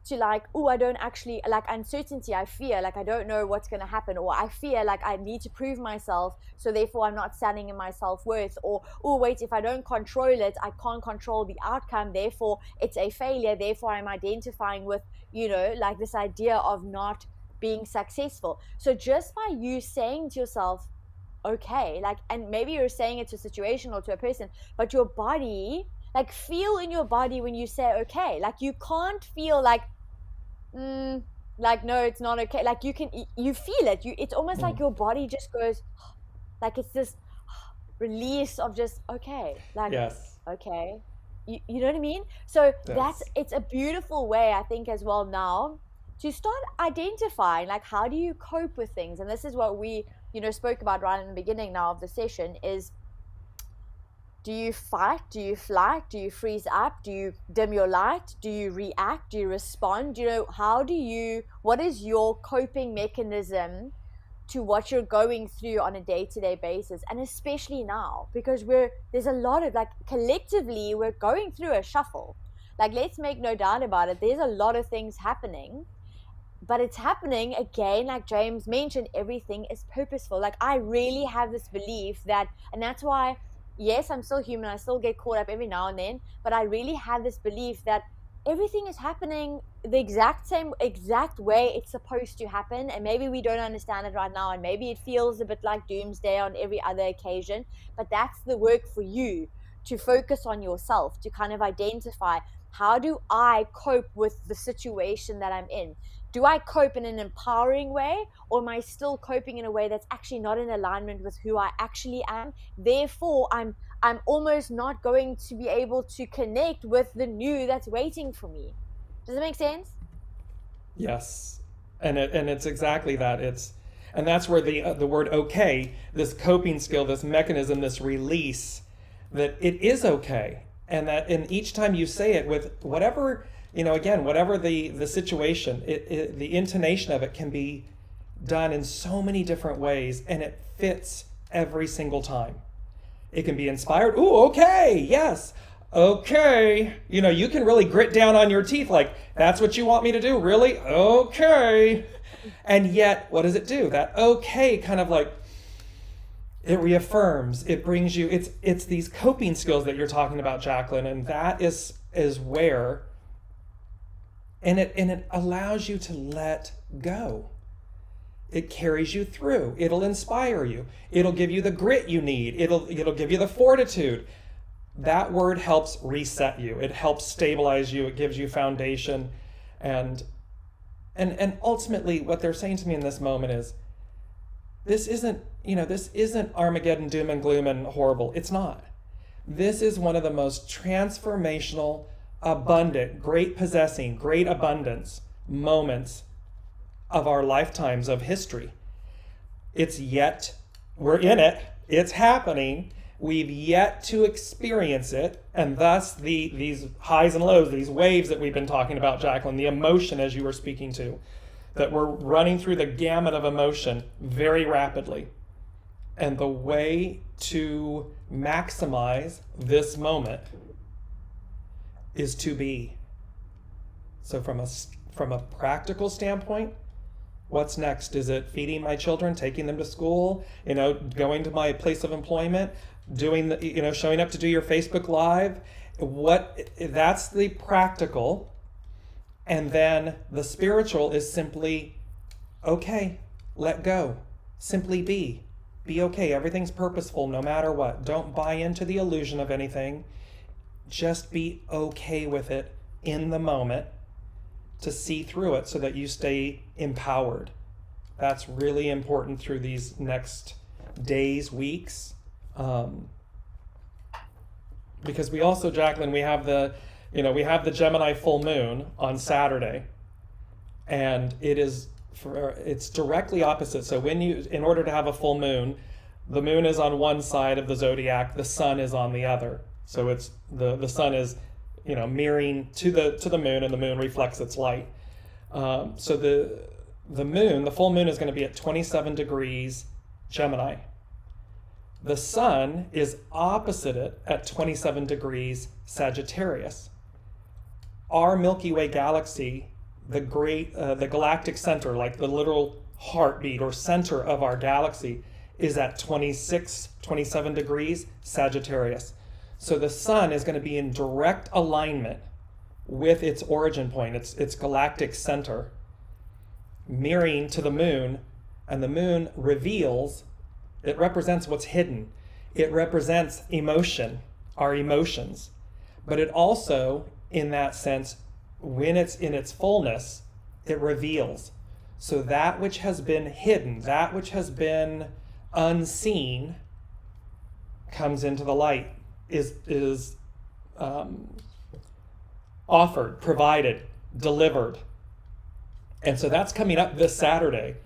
to like, oh, I don't actually like uncertainty. I fear like I don't know what's going to happen, or I fear like I need to prove myself, so therefore I'm not standing in my self-worth, or oh wait, if I don't control it, I can't control the outcome, therefore it's a failure, therefore I'm identifying with, you know, like this idea of not being successful. So just by you saying to yourself, okay, like, and maybe you're saying it to a situation or to a person, but your body, like, feel in your body when you say okay. Like you can't feel like like no, it's not okay. Like you feel it, it's almost like your body just goes like it's this release of just okay, like Yes. okay, you know what I mean? So that's, Yes. it's a beautiful way, I think, as well, now to start identifying like how do you cope with things. And this is what we, you know, spoke about right in the beginning now of the session, is do you fight, do you flight, do you freeze up, do you dim your light, do you react, do you respond, you know, how do you, what is your coping mechanism to what you're going through on a day-to-day basis. And especially now, because there's a lot of like, collectively we're going through a shuffle. Like, let's make no doubt about it, there's a lot of things happening, but it's happening again, like James mentioned, everything is purposeful. Like, I really have this belief that, and that's why, yes, I'm still human, I still get caught up every now and then, but I really have this belief that everything is happening the exact way it's supposed to happen. And maybe we don't understand it right now, and maybe it feels a bit like doomsday on every other occasion, but that's the work for you, to focus on yourself, to kind of identify, how do I cope with the situation that I'm in? Do I cope in an empowering way, or am I still coping in a way that's actually not in alignment with who I actually am? Therefore, I'm almost not going to be able to connect with the new that's waiting for me. Does it make sense? Yes. And it's exactly that. And that's where the word okay, this coping skill, this mechanism, this release, that it is okay. And that in each time you say it with whatever, you know, again, whatever the situation, the intonation of it can be done in so many different ways, and it fits every single time. It can be inspired. Ooh, okay, yes, okay. You know, you can really grit down on your teeth like, that's what you want me to do? Really? Okay. And yet, what does it do? That okay kind of like, it reaffirms, it brings you, it's these coping skills that you're talking about, Jaclyn, and that is where, and it allows you to let go. It carries you through. It'll inspire you. It'll give you the grit you need. It'll give you the fortitude. That word helps reset you. It helps stabilize you. It gives you foundation. And ultimately what they're saying to me in this moment is, this isn't Armageddon, doom and gloom and horrible. It's not. This is one of the most transformational, abundant, great possessing, great abundance moments of our lifetimes of history. We're in it, it's happening, we've yet to experience it, and thus these highs and lows, these waves that we've been talking about, Jaclyn, the emotion, as you were speaking to, that we're running through the gamut of emotion very rapidly. And the way to maximize this moment is to be. So from a practical standpoint, what's next? Is it feeding my children, taking them to school, going to my place of employment, showing up to do your Facebook Live? That's the practical. And then the spiritual is simply, okay, let go, simply be okay. Everything's purposeful no matter what. Don't buy into the illusion of anything. Just be okay with it in the moment, to see through it so that you stay empowered. That's really important through these next days, weeks. because we also, Jaclyn, we have the Gemini full moon on Saturday, and it's directly opposite. So in order to have a full moon, the moon is on one side of the zodiac, the sun is on the other. So it's the sun is, mirroring to the moon, and the moon reflects its light. So the full moon is going to be at 27 degrees Gemini. The sun is opposite it at 27 degrees Sagittarius. Our Milky Way galaxy, the galactic center, like the literal heartbeat or center of our galaxy, is at 27 degrees Sagittarius. So the sun is going to be in direct alignment with its origin point, its galactic center, mirroring to the moon, and the moon it represents what's hidden. It represents emotion, our emotions. But it also, in that sense, when it's in its fullness, it reveals. So that which has been hidden, that which has been unseen, comes into the light, is offered, provided, delivered. And so that's coming up this Saturday,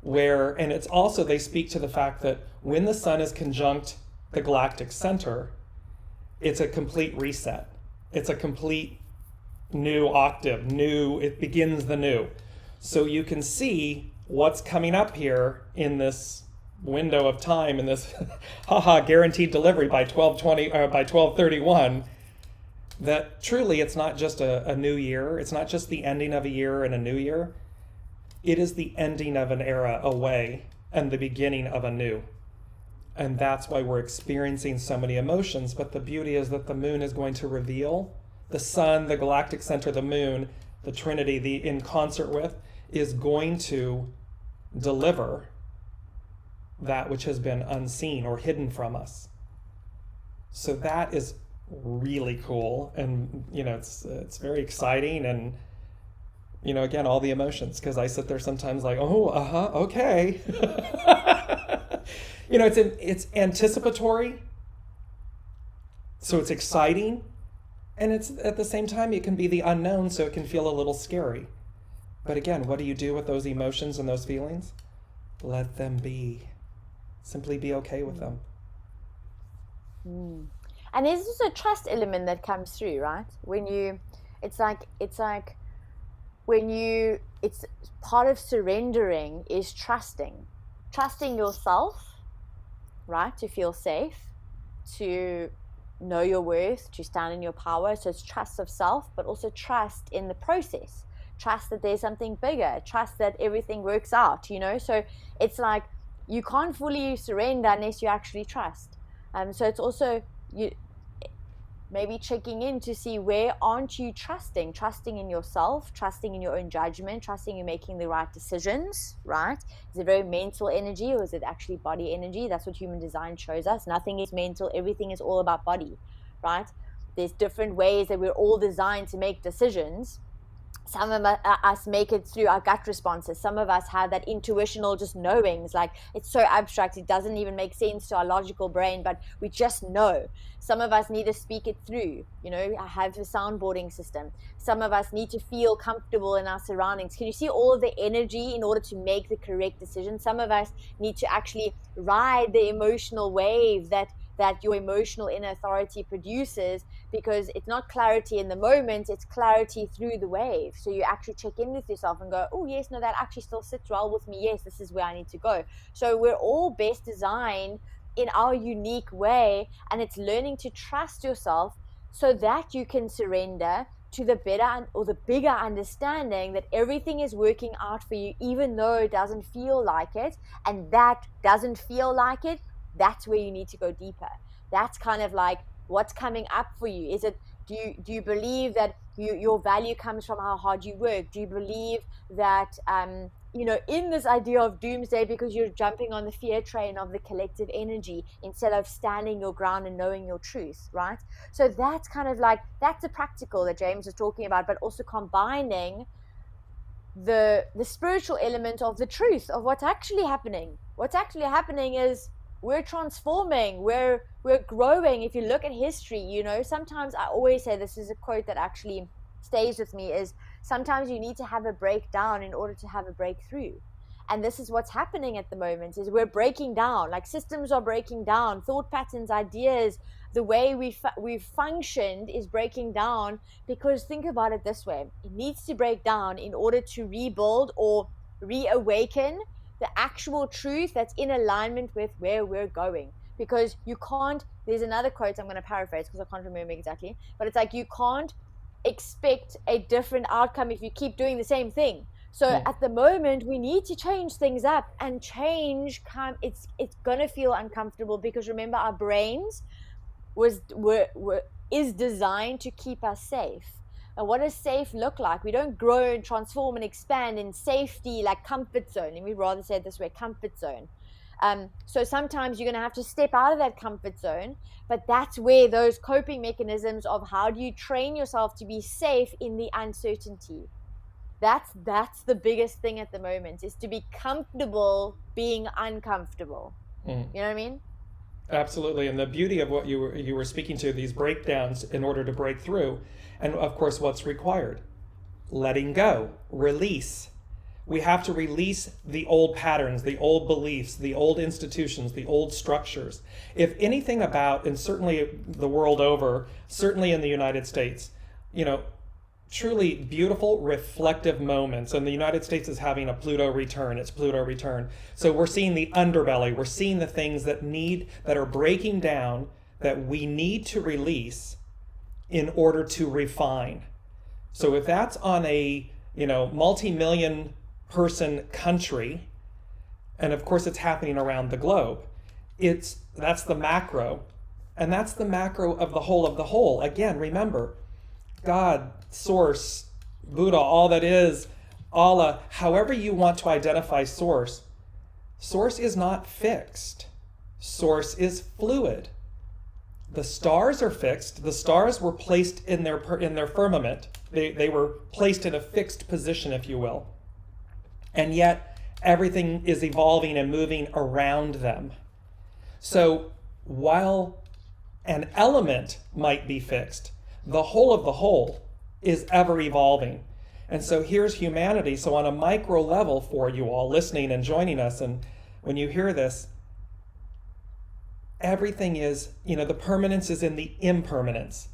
and it's also, they speak to the fact that when the sun is conjunct the galactic center, it's a complete reset. It's a complete new octave, it begins the new. So you can see what's coming up here in this window of time, in this guaranteed delivery by 12:20 or by 12:31, that truly it's not just a new year. It's not just the ending of a year and a new year. It is the ending of an era away and the beginning of a new. And that's why we're experiencing so many emotions. But the beauty is that the moon is going to reveal. The sun, the galactic center, the moon, the Trinity, in concert with, is going to deliver that which has been unseen or hidden from us. So that is really cool, and it's very exciting, and again, all the emotions, because I sit there sometimes like, okay. It's anticipatory, so it's exciting, and it's at the same time it can be the unknown, so it can feel a little scary. But again, what do you do with those emotions and those feelings? Let them be. Simply be okay with them. And there's also a trust element that comes through, right? It's part of surrendering is trusting yourself, right? To feel safe, to know your worth, to stand in your power. So it's trust of self, but also trust in the process. Trust that there's something bigger. Trust that everything works out, So it's like you can't fully surrender unless you actually trust. So it's also maybe checking in to see where aren't you trusting in yourself, trusting in your own judgment, trusting in making the right decisions, right? Is it very mental energy, or is it actually body energy? That's what human design shows us. Nothing is mental, everything is all about body, right? There's different ways that we're all designed to make decisions. Some of us make it through our gut responses. Some of us have that intuitional just knowings, like it's so abstract, it doesn't even make sense to our logical brain, but we just know. Some of us need to speak it through, I have a soundboarding system. Some of us need to feel comfortable in our surroundings. Can you see all of the energy in order to make the correct decision? Some of us need to actually ride the emotional wave that your emotional inner authority produces, because it's not clarity in the moment, it's clarity through the wave. So you actually check in with yourself and go, oh yes, no, that actually still sits well with me. Yes, this is where I need to go. So we're all best designed in our unique way, and it's learning to trust yourself so that you can surrender to the better or the bigger understanding that everything is working out for you, even though it doesn't feel like it. And that doesn't feel like it, that's where you need to go deeper. That's kind of like what's coming up for you. Is it, do you believe that your value comes from how hard you work? Do you believe that in this idea of doomsday, because you're jumping on the fear train of the collective energy instead of standing your ground and knowing your truth, right? So that's kind of like, that's the practical that James is talking about, but also combining the spiritual element of the truth of what's actually happening. What's actually happening is we're transforming, we're growing. If you look at history, you know, sometimes I always say, this is a quote that actually stays with me, is sometimes you need to have a breakdown in order to have a breakthrough. And this is what's happening at the moment, is we're breaking down, like systems are breaking down, thought patterns, ideas, the way we've functioned is breaking down. Because think about it this way, it needs to break down in order to rebuild or reawaken the actual truth that's in alignment with where we're going. Because you can't, there's another quote I'm going to paraphrase because I can't remember exactly, but it's like, you can't expect a different outcome if you keep doing the same thing. So at the moment, we need to change things up, and change it's going to feel uncomfortable, because remember, our brains is designed to keep us safe. And what does safe look like? We don't grow and transform and expand in safety, like comfort zone. And we'd rather say it this way, comfort zone. So sometimes you're going to have to step out of that comfort zone, but that's where those coping mechanisms of how do you train yourself to be safe in the uncertainty. That's the biggest thing at the moment, is to be comfortable being uncomfortable. You know what I mean? Absolutely. And the beauty of what you were speaking to, these breakdowns in order to break through, and of course what's required, letting go, release. We have to release the old patterns, the old beliefs, the old institutions, the old structures. If anything about, and certainly the world over, certainly in the United States, you know, truly beautiful reflective moments, and the United States is having a Pluto return. It's Pluto return. So we're seeing the underbelly. We're seeing the things that are breaking down, that we need to release in order to refine. So if that's on a, you know, multi-million person country, and of course it's happening around the globe, that's the macro, and that's the macro of the whole of the whole. Again, remember, God, Source, Buddha, all that is, Allah, however you want to identify Source. Source is not fixed. Source is fluid. The stars are fixed. The stars were placed in their firmament. They were placed in a fixed position, if you will. And yet everything is evolving and moving around them. So while an element might be fixed, the whole of the whole is ever evolving. And so here's humanity. So on a micro level, for you all listening and joining us, and when you hear this, everything is, you know, the permanence is in the impermanence.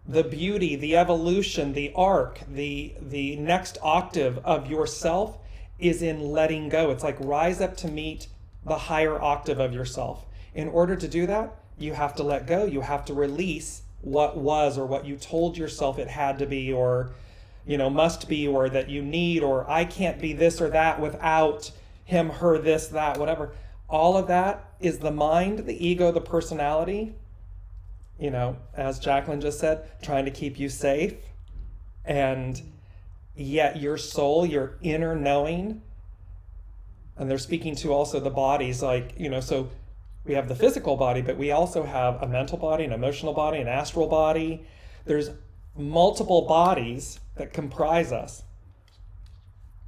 The beauty, the evolution, the arc, the next octave of yourself is in letting go. It's like rise up to meet the higher octave of yourself. In order to do that, you have to let go. You have to release what was, or what you told yourself it had to be, or, you know, must be, or that you need, or I can't be this or that without him, her, this, that, whatever. All of that is the mind, the ego, the personality, you know, as Jaclyn just said, trying to keep you safe. And yet your soul, your inner knowing, and they're speaking to also the bodies, like, you know, so we have the physical body, but we also have a mental body, an emotional body, an astral body. There's multiple bodies that comprise us.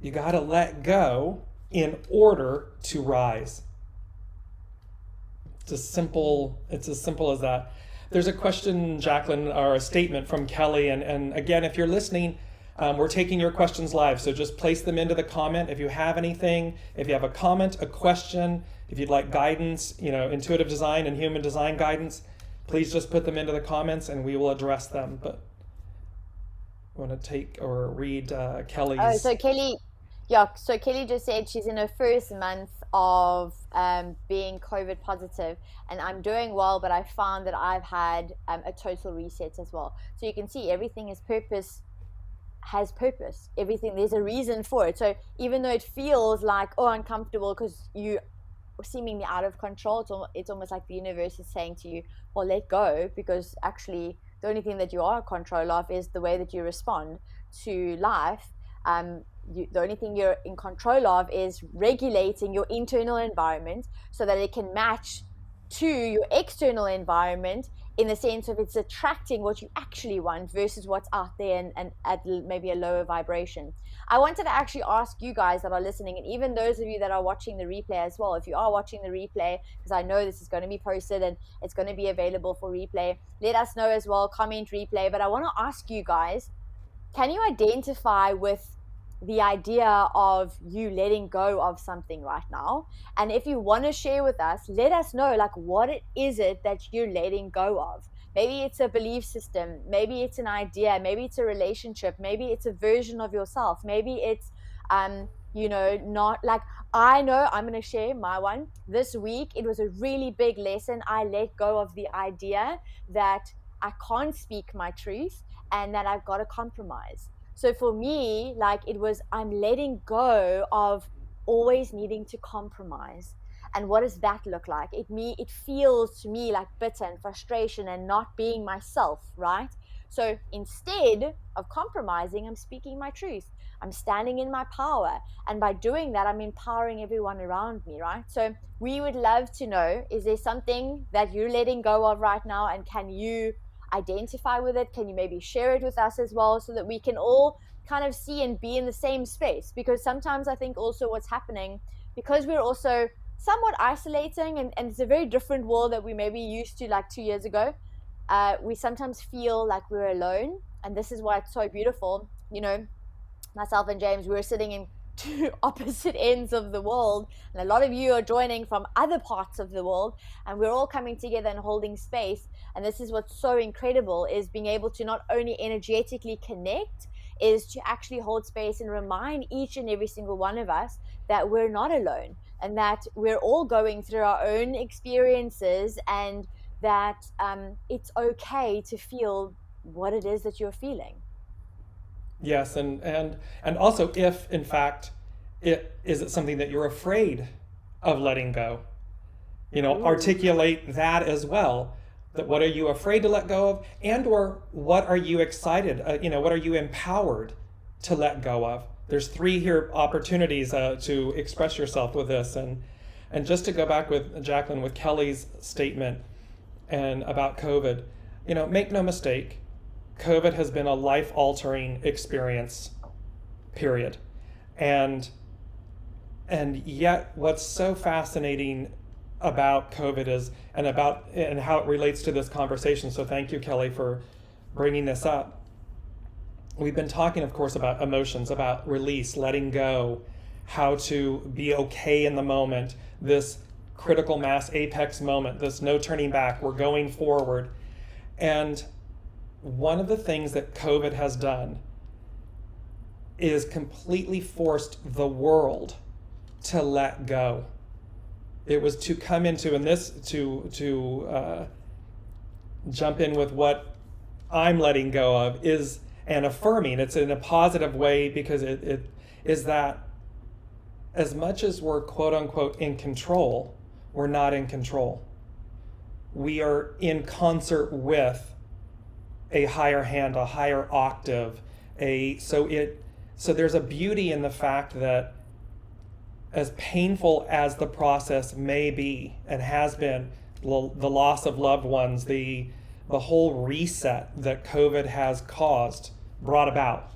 You got to let go in order to rise. It's as simple as that. There's a question, Jaclyn, or a statement from Kelly. And again, if you're listening, we're taking your questions live. So just place them into the comment. If you have anything, if you have a comment, a question, if you'd like guidance, you know, intuitive design and human design guidance, please just put them into the comments and we will address them. But I want to take or read Kelly's. Oh, so Kelly just said she's in her first month of being COVID positive, and I'm doing well, but I found that I've had a total reset as well. So you can see everything has purpose. Everything, there's a reason for it. So even though it feels like, oh, uncomfortable because you seemingly out of control, it's almost like the universe is saying to you, well, let go, because actually the only thing that you are in control of is the way that you respond to life. The only thing you're in control of is regulating your internal environment so that it can match to your external environment in the sense of it's attracting what you actually want versus what's out there and at maybe a lower vibration. I wanted to actually ask you guys that are listening, and even those of you that are watching the replay as well, if you are watching the replay, because I know this is going to be posted and it's going to be available for replay, let us know as well, comment replay. But I want to ask you guys, can you identify with the idea of you letting go of something right now? And if you want to share with us, let us know, like, what is it that you're letting go of? Maybe it's a belief system, maybe it's an idea, maybe it's a relationship, maybe it's a version of yourself, maybe it's not like, I know I'm going to share my one this week. It was a really big lesson. I let go of the idea that I can't speak my truth and that I've got to compromise. So for me, like, it was, I'm letting go of always needing to compromise. And what does that look like? It feels to me like bitter and frustration and not being myself, right? So instead of compromising, I'm speaking my truth. I'm standing in my power. And by doing that, I'm empowering everyone around me, right? So we would love to know, is there something that you're letting go of right now? And can you identify with it? Can you maybe share it with us as well, so that we can all kind of see and be in the same space? Because sometimes I think also what's happening, because we're also somewhat isolating, and it's a very different world that we maybe used to like 2 years ago, we sometimes feel like we're alone. And this is why it's so beautiful. Myself and James, we're sitting in two opposite ends of the world, and a lot of you are joining from other parts of the world, and we're all coming together and holding space. And this is what's so incredible, is being able to not only energetically connect, is to actually hold space and remind each and every single one of us that we're not alone, and that we're all going through our own experiences, and that it's okay to feel what it is that you're feeling. Yes, and also, if in fact it something that you're afraid of letting go, Ooh. articulate that as well. That what are you afraid to let go of, and or what are you excited? What are you empowered to let go of? There's three here opportunities to express yourself with this, and just to go back with Jaclyn, with Kelly's statement and about COVID, make no mistake. COVID has been a life-altering experience, period. And yet what's so fascinating about COVID is, and how it relates to this conversation, so thank you, Kelly, for bringing this up. We've been talking, of course, about emotions, about release, letting go, how to be okay in the moment, this critical mass apex moment, this no turning back, we're going forward. And one of the things that COVID has done is completely forced the world to let go. It was to come into, and this to jump in with what I'm letting go of is, and affirming, it's in a positive way, because it is that as much as we're quote unquote in control, we're not in control. We are in concert with a higher hand, a higher octave, so there's a beauty in the fact that, as painful as the process may be and has been, the loss of loved ones, the whole reset that COVID has brought about,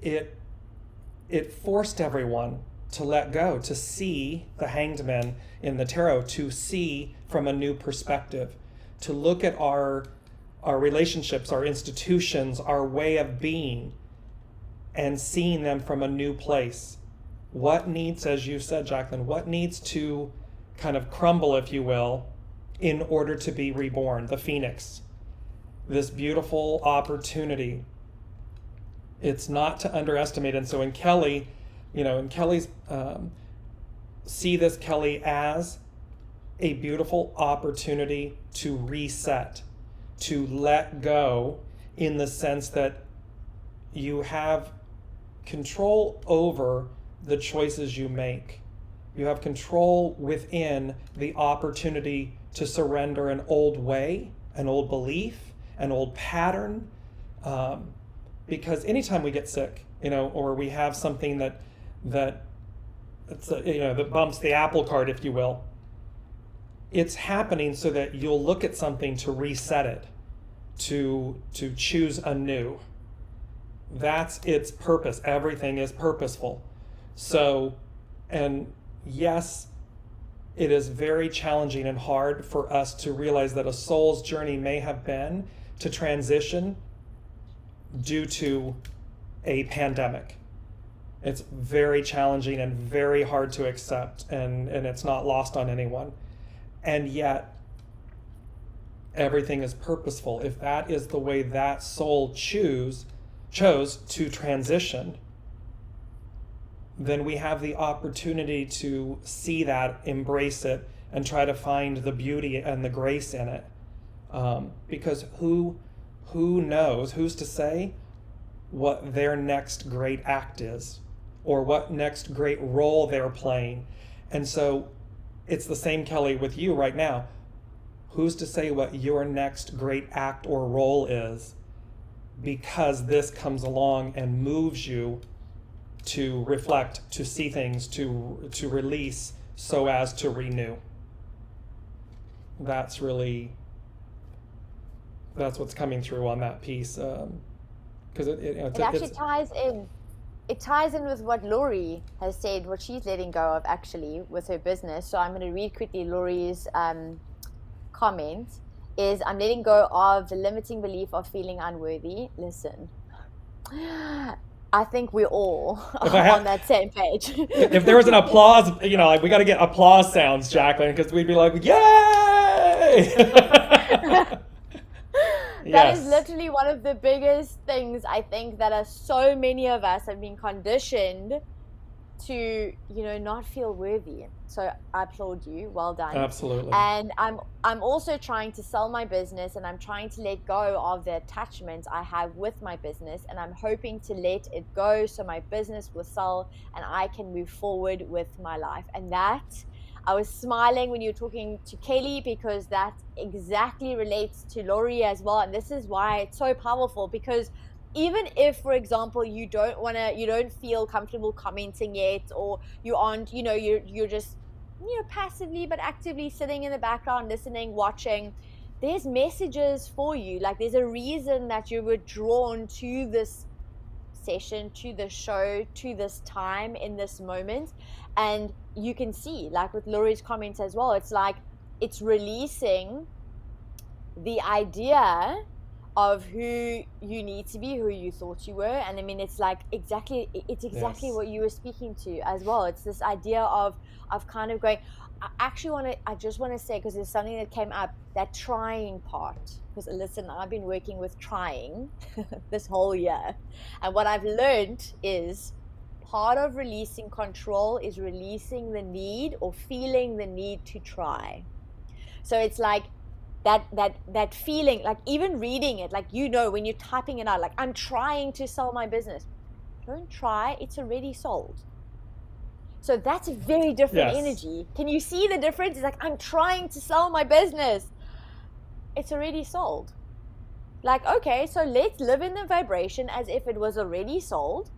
it forced everyone to let go, to see the hanged men in the tarot, to see from a new perspective, to look at our relationships, our institutions, our way of being, and seeing them from a new place. What needs, as you said, Jaclyn, what needs to kind of crumble, if you will, in order to be reborn? The phoenix, this beautiful opportunity. It's not to underestimate. And so in Kelly, in Kelly's, see this, Kelly, as a beautiful opportunity to reset, to let go, in the sense that you have control over the choices you make. You have control within the opportunity to surrender an old way, an old belief, an old pattern. Because anytime we get sick, or we have something that bumps the apple cart, if you will, it's happening so that you'll look at something to reset it, to choose anew. That's its purpose. Everything is purposeful. So, and yes, it is very challenging and hard for us to realize that a soul's journey may have been to transition due to a pandemic. It's very challenging and very hard to accept, and it's not lost on anyone. And yet, everything is purposeful. If that is the way that soul chose to transition, then we have the opportunity to see that, embrace it, and try to find the beauty and the grace in it. Because who knows, who's to say what their next great act is, or what next great role they're playing. And so it's the same, Kelly, with you right now. Who's to say what your next great act or role is, because this comes along and moves you to reflect, to see things, to release, so as to renew. That's what's coming through on that piece, because it actually ties in. It ties in with what Lori has said, what she's letting go of actually with her business. So I'm going to read quickly Lori's comment. Is I'm letting go of the limiting belief of feeling unworthy. Listen, I think we're all on that same page. If there was an applause, like we got to get applause sounds, Jaclyn, because we'd be like, yay! That is literally one of the biggest things I think that so many of us have been conditioned to, not feel worthy. So I applaud you. Well done. Absolutely. And I'm also trying to sell my business, and I'm trying to let go of the attachments I have with my business, and I'm hoping to let it go so my business will sell and I can move forward with my life. And that, I was smiling when you were talking to Kelly, because that exactly relates to Lori as well. And this is why it's so powerful, because even if, for example, you don't feel comfortable commenting yet, or you aren't, you're just, passively but actively sitting in the background, listening, watching, there's messages for you. Like, there's a reason that you were drawn to this session, to the show, to this time, in this moment. And you can see, like with Lori's comments as well, it's like it's releasing the idea of who you need to be, who you thought you were. And I mean, it's exactly what you were speaking to as well. It's this idea of kind of going, I just want to say, because there's something that came up, that trying part. Because listen, I've been working with trying this whole year. And what I've learned is part of releasing control is releasing the need, or feeling the need to try. So it's like that feeling, like even reading it, like, when you're typing it out, like, I'm trying to sell my business. Don't try, it's already sold. So that's a very different energy. Can you see the difference? It's like, I'm trying to sell my business. It's already sold. Like, okay, so let's live in the vibration as if it was already sold,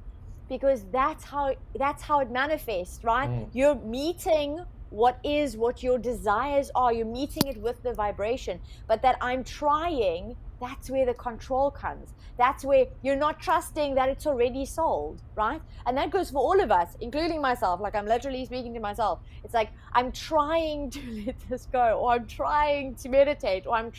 because that's how it manifests, right? You're meeting what your desires are. You're meeting it with the vibration. But that I'm trying, that's where the control comes. That's where you're not trusting that it's already sold, right? And that goes for all of us, including myself. Like, I'm literally speaking to myself. It's like, I'm trying to let this go, or I'm trying to meditate, or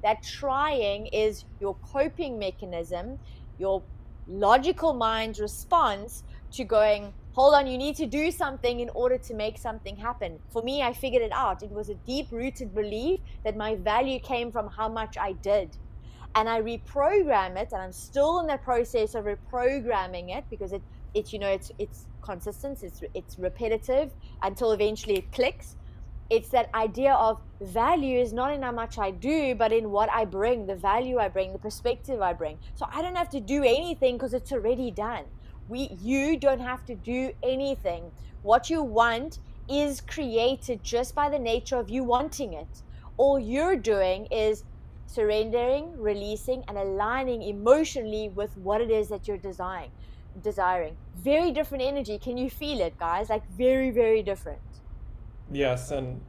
that trying is your coping mechanism, your logical mind's response to going, hold on, you need to do something in order to make something happen. For me, I figured it out. It was a deep-rooted belief that my value came from how much I did. And I reprogram it, and I'm still in the process of reprogramming it, because it's consistent, it's repetitive until eventually it clicks. It's that idea of value is not in how much I do, but in what I bring, the value I bring, the perspective I bring. So I don't have to do anything because it's already done. You don't have to do anything. What you want is created just by the nature of you wanting it. All you're doing is surrendering, releasing, and aligning emotionally with what it is that you're desiring. Very different energy. Can you feel it, guys? Like, very, very different. Yes, and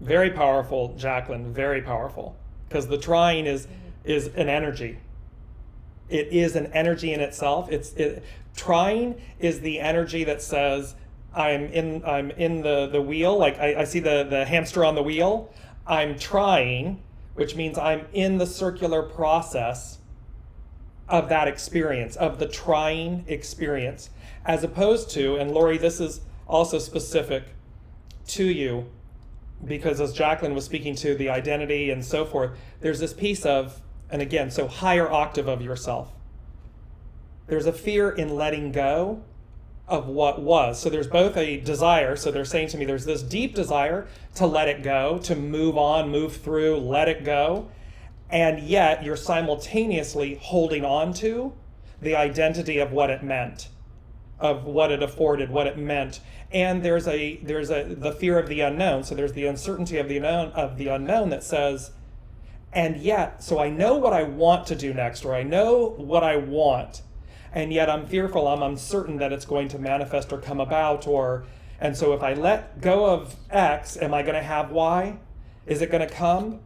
Very powerful, Jaclyn, very powerful. Because the trying is an energy. It is an energy in itself. Trying is the energy that says, I'm in the wheel, like I see the hamster on the wheel. I'm trying, which means I'm in the circular process of that experience, of the trying experience, as opposed to, and Lori, this is also specific to you, because as Jaclyn was speaking to the identity and so forth, there's this piece of, and again, so higher octave of yourself. There's a fear in letting go of what was. So there's both a desire, so they're saying to me, there's this deep desire to let it go, to move on, move through, let it go. And yet you're simultaneously holding on to the identity of what it meant, of what it afforded, what it meant. And there's the fear of the unknown. So there's the uncertainty of the unknown that says, and yet, so I know what I want to do next, or I know what I want, and yet I'm fearful, I'm uncertain that it's going to manifest or come about, and so if I let go of X, am I going to have Y? Is it going to come?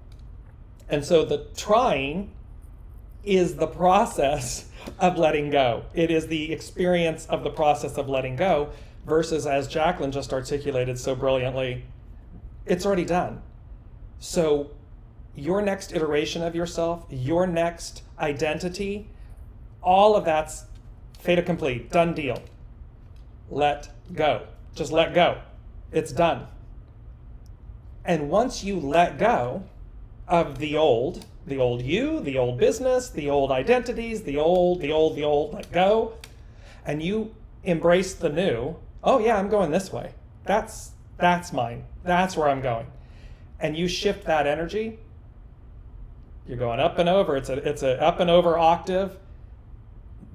And so the trying is the process of letting go. It is the experience of the process of letting go, versus, as Jaclyn just articulated so brilliantly, it's already done. So your next iteration of yourself, your next identity, all of that's fait accompli, done deal. Let go. Just let go. It's done. And once you let go of the old you, the old business, the old identities, the old, let go, and you embrace the new, oh yeah, I'm going this way. That's mine. That's where I'm going. And you shift that energy, you're going up and over. It's a up and over octave.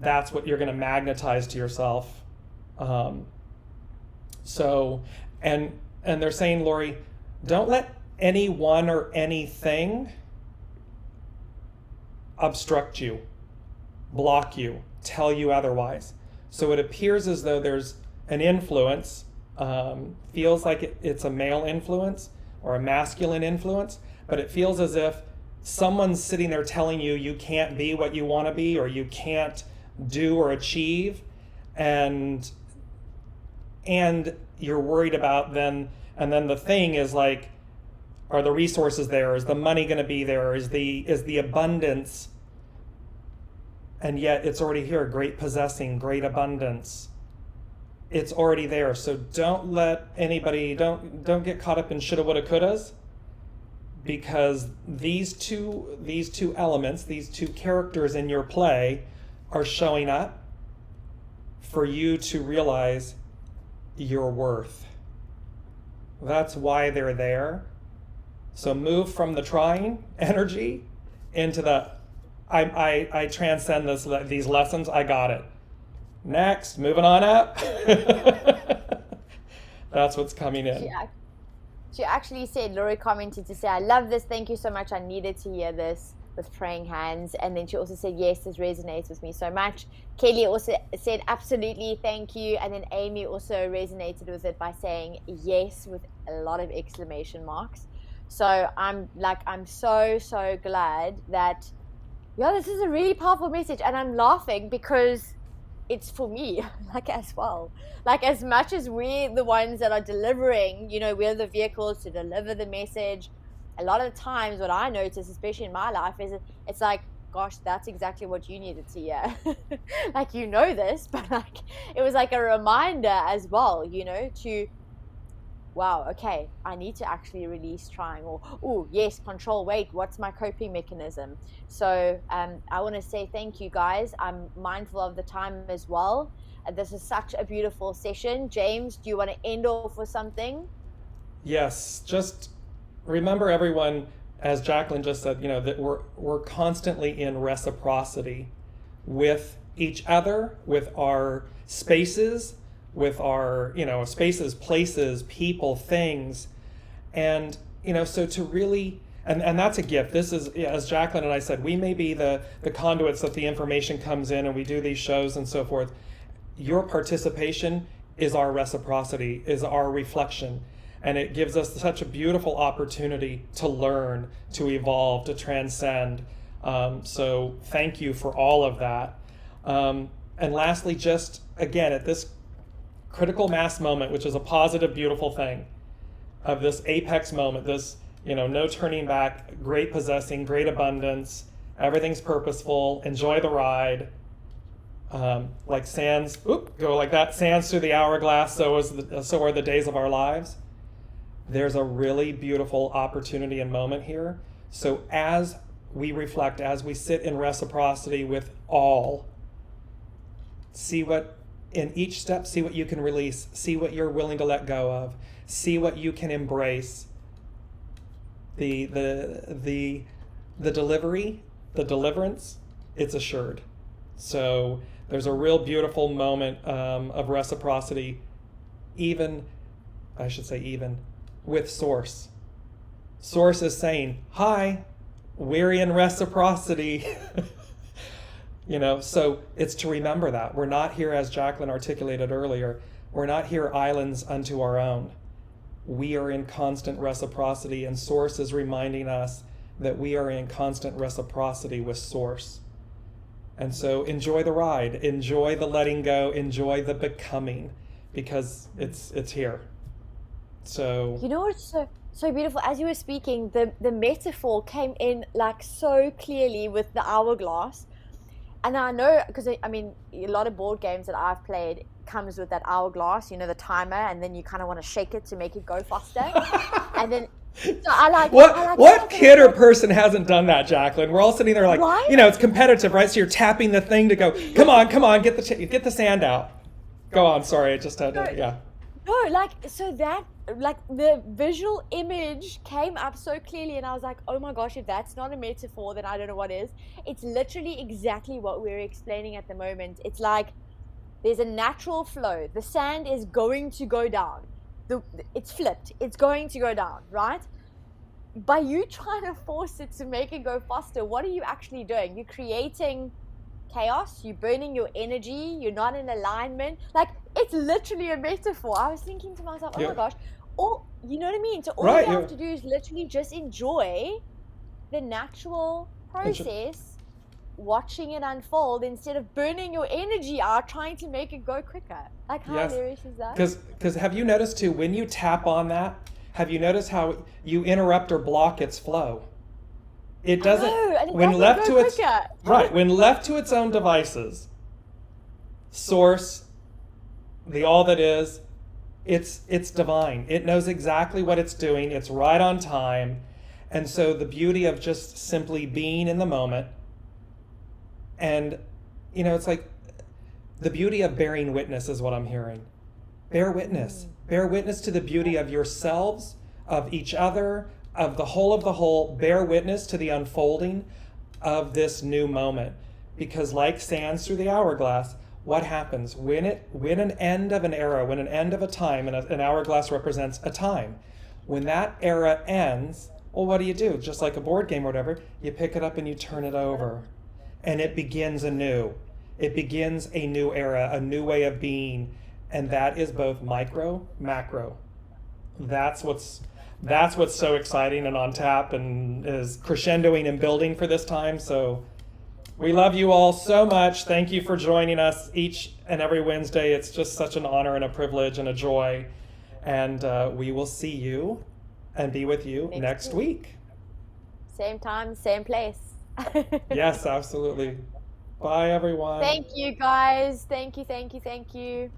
That's what you're going to magnetize to yourself. So, and they're saying, Lori, don't let anyone or anything obstruct you, block you, tell you otherwise. So it appears as though there's an influence, feels like it's a male influence or a masculine influence, but it feels as if someone's sitting there telling you you can't be what you want to be, or you can't do or achieve, and you're worried about then, and then the thing is like, are the resources there? Is the money going to be there? Is the abundance? And yet it's already here, great possessing, great abundance. It's already there. So don't let anybody, don't get caught up in shoulda, woulda, couldas, because these two elements, these two characters in your play are showing up for you to realize your worth. That's why they're there. So move from the trying energy into the I transcend these lessons. I got it. Next, moving on up. That's what's coming in. She actually said, Lori commented to say, I love this. Thank you so much. I needed to hear this, with praying hands. And then she also said, yes, this resonates with me so much. Kelly also said, absolutely, thank you. And then Amy also resonated with it by saying yes with a lot of exclamation marks. So I'm so glad that, this is a really powerful message. And I'm laughing because it's for me, as well. As much as we're the ones that are delivering, we're the vehicles to deliver the message. A lot of the times what I notice, especially in my life, is it's like, gosh, that's exactly what you needed to hear. This, but it was like a reminder as well, to, wow, okay, I need to actually release trying, or, oh, yes, control, wait, what's my coping mechanism? So I want to say thank you, guys. I'm mindful of the time as well. This is such a beautiful session. James, do you want to end off with something? Yes, just remember, everyone, as Jaclyn just said, that we're constantly in reciprocity with each other, with our spaces, with our, spaces, places, people, things. And, so to really, and that's a gift. This is, as Jaclyn and I said, we may be the conduits that the information comes in, and we do these shows and so forth. Your participation is our reciprocity, is our reflection. And it gives us such a beautiful opportunity to learn, to evolve, to transcend. So thank you for all of that. And lastly, just again, at this critical mass moment, which is a positive, beautiful thing, of this apex moment, this, no turning back, great possessing, great abundance, everything's purposeful, enjoy the ride. Like sands, go like that, sands through the hourglass, so are the days of our lives. There's a really beautiful opportunity and moment here. So as we reflect, as we sit in reciprocity with all, see what, in each step, see what you can release, see what you're willing to let go of, see what you can embrace. The delivery, the deliverance, it's assured. So there's a real beautiful moment of reciprocity, even with Source. Source is saying, hi, we're in reciprocity. So it's to remember that. We're not here, as Jaclyn articulated earlier, we're not here islands unto our own. We are in constant reciprocity, and Source is reminding us that we are in constant reciprocity with Source. And so enjoy the ride, enjoy the letting go, enjoy the becoming, because it's here. So What's so beautiful? As you were speaking, the metaphor came in like so clearly with the hourglass. And I know, because a lot of board games that I've played comes with that hourglass, the timer, and then you kind of want to shake it to make it go faster. And then, so what kid or person hasn't done that, Jaclyn? We're all sitting there like, right? It's competitive, right? So you're tapping the thing to go, come on, get the sand out. Go on, sorry, I just had to, yeah. No, so that, the visual image came up so clearly, and I was like, oh my gosh, if that's not a metaphor, then I don't know what is. It's literally exactly what we're explaining at the moment. It's like there's a natural flow. The sand is going to go down. It's flipped. It's going to go down, right? By you trying to force it to make it go faster, what are you actually doing? You're creating chaos, you're burning your energy, you're not in alignment. It's literally a metaphor. I was thinking to myself, oh my gosh, you know what I mean? So all you have to do is literally just enjoy the natural process, watching it unfold, instead of burning your energy out trying to make it go quicker. How hilarious is that? Because have you noticed too, when you tap on that, have you noticed how you interrupt or block its flow? It doesn't, when left to its own devices, Source, the all that is, it's divine. It knows exactly what it's doing. It's right on time. And so the beauty of just simply being in the moment, and it's like the beauty of bearing witness is what I'm hearing. Bear witness. Bear witness to the beauty of yourselves, of each other, of the whole. Bear witness to the unfolding of this new moment. Because like sands through the hourglass, what happens when an end of an era, when an end of a time, and an hourglass represents a time, when that era ends, well, what do? Just like a board game or whatever, you pick it up and you turn it over, and it begins anew. It begins a new era, a new way of being, and that is both micro, macro. That's what's so exciting and on tap and is crescendoing and building for this time. So we love you all so much. Thank you for joining us each and every Wednesday. It's just such an honor and a privilege and a joy. And we will see you and be with you next week. Same time, same place. Yes, absolutely. Bye, everyone. Thank you, guys. Thank you.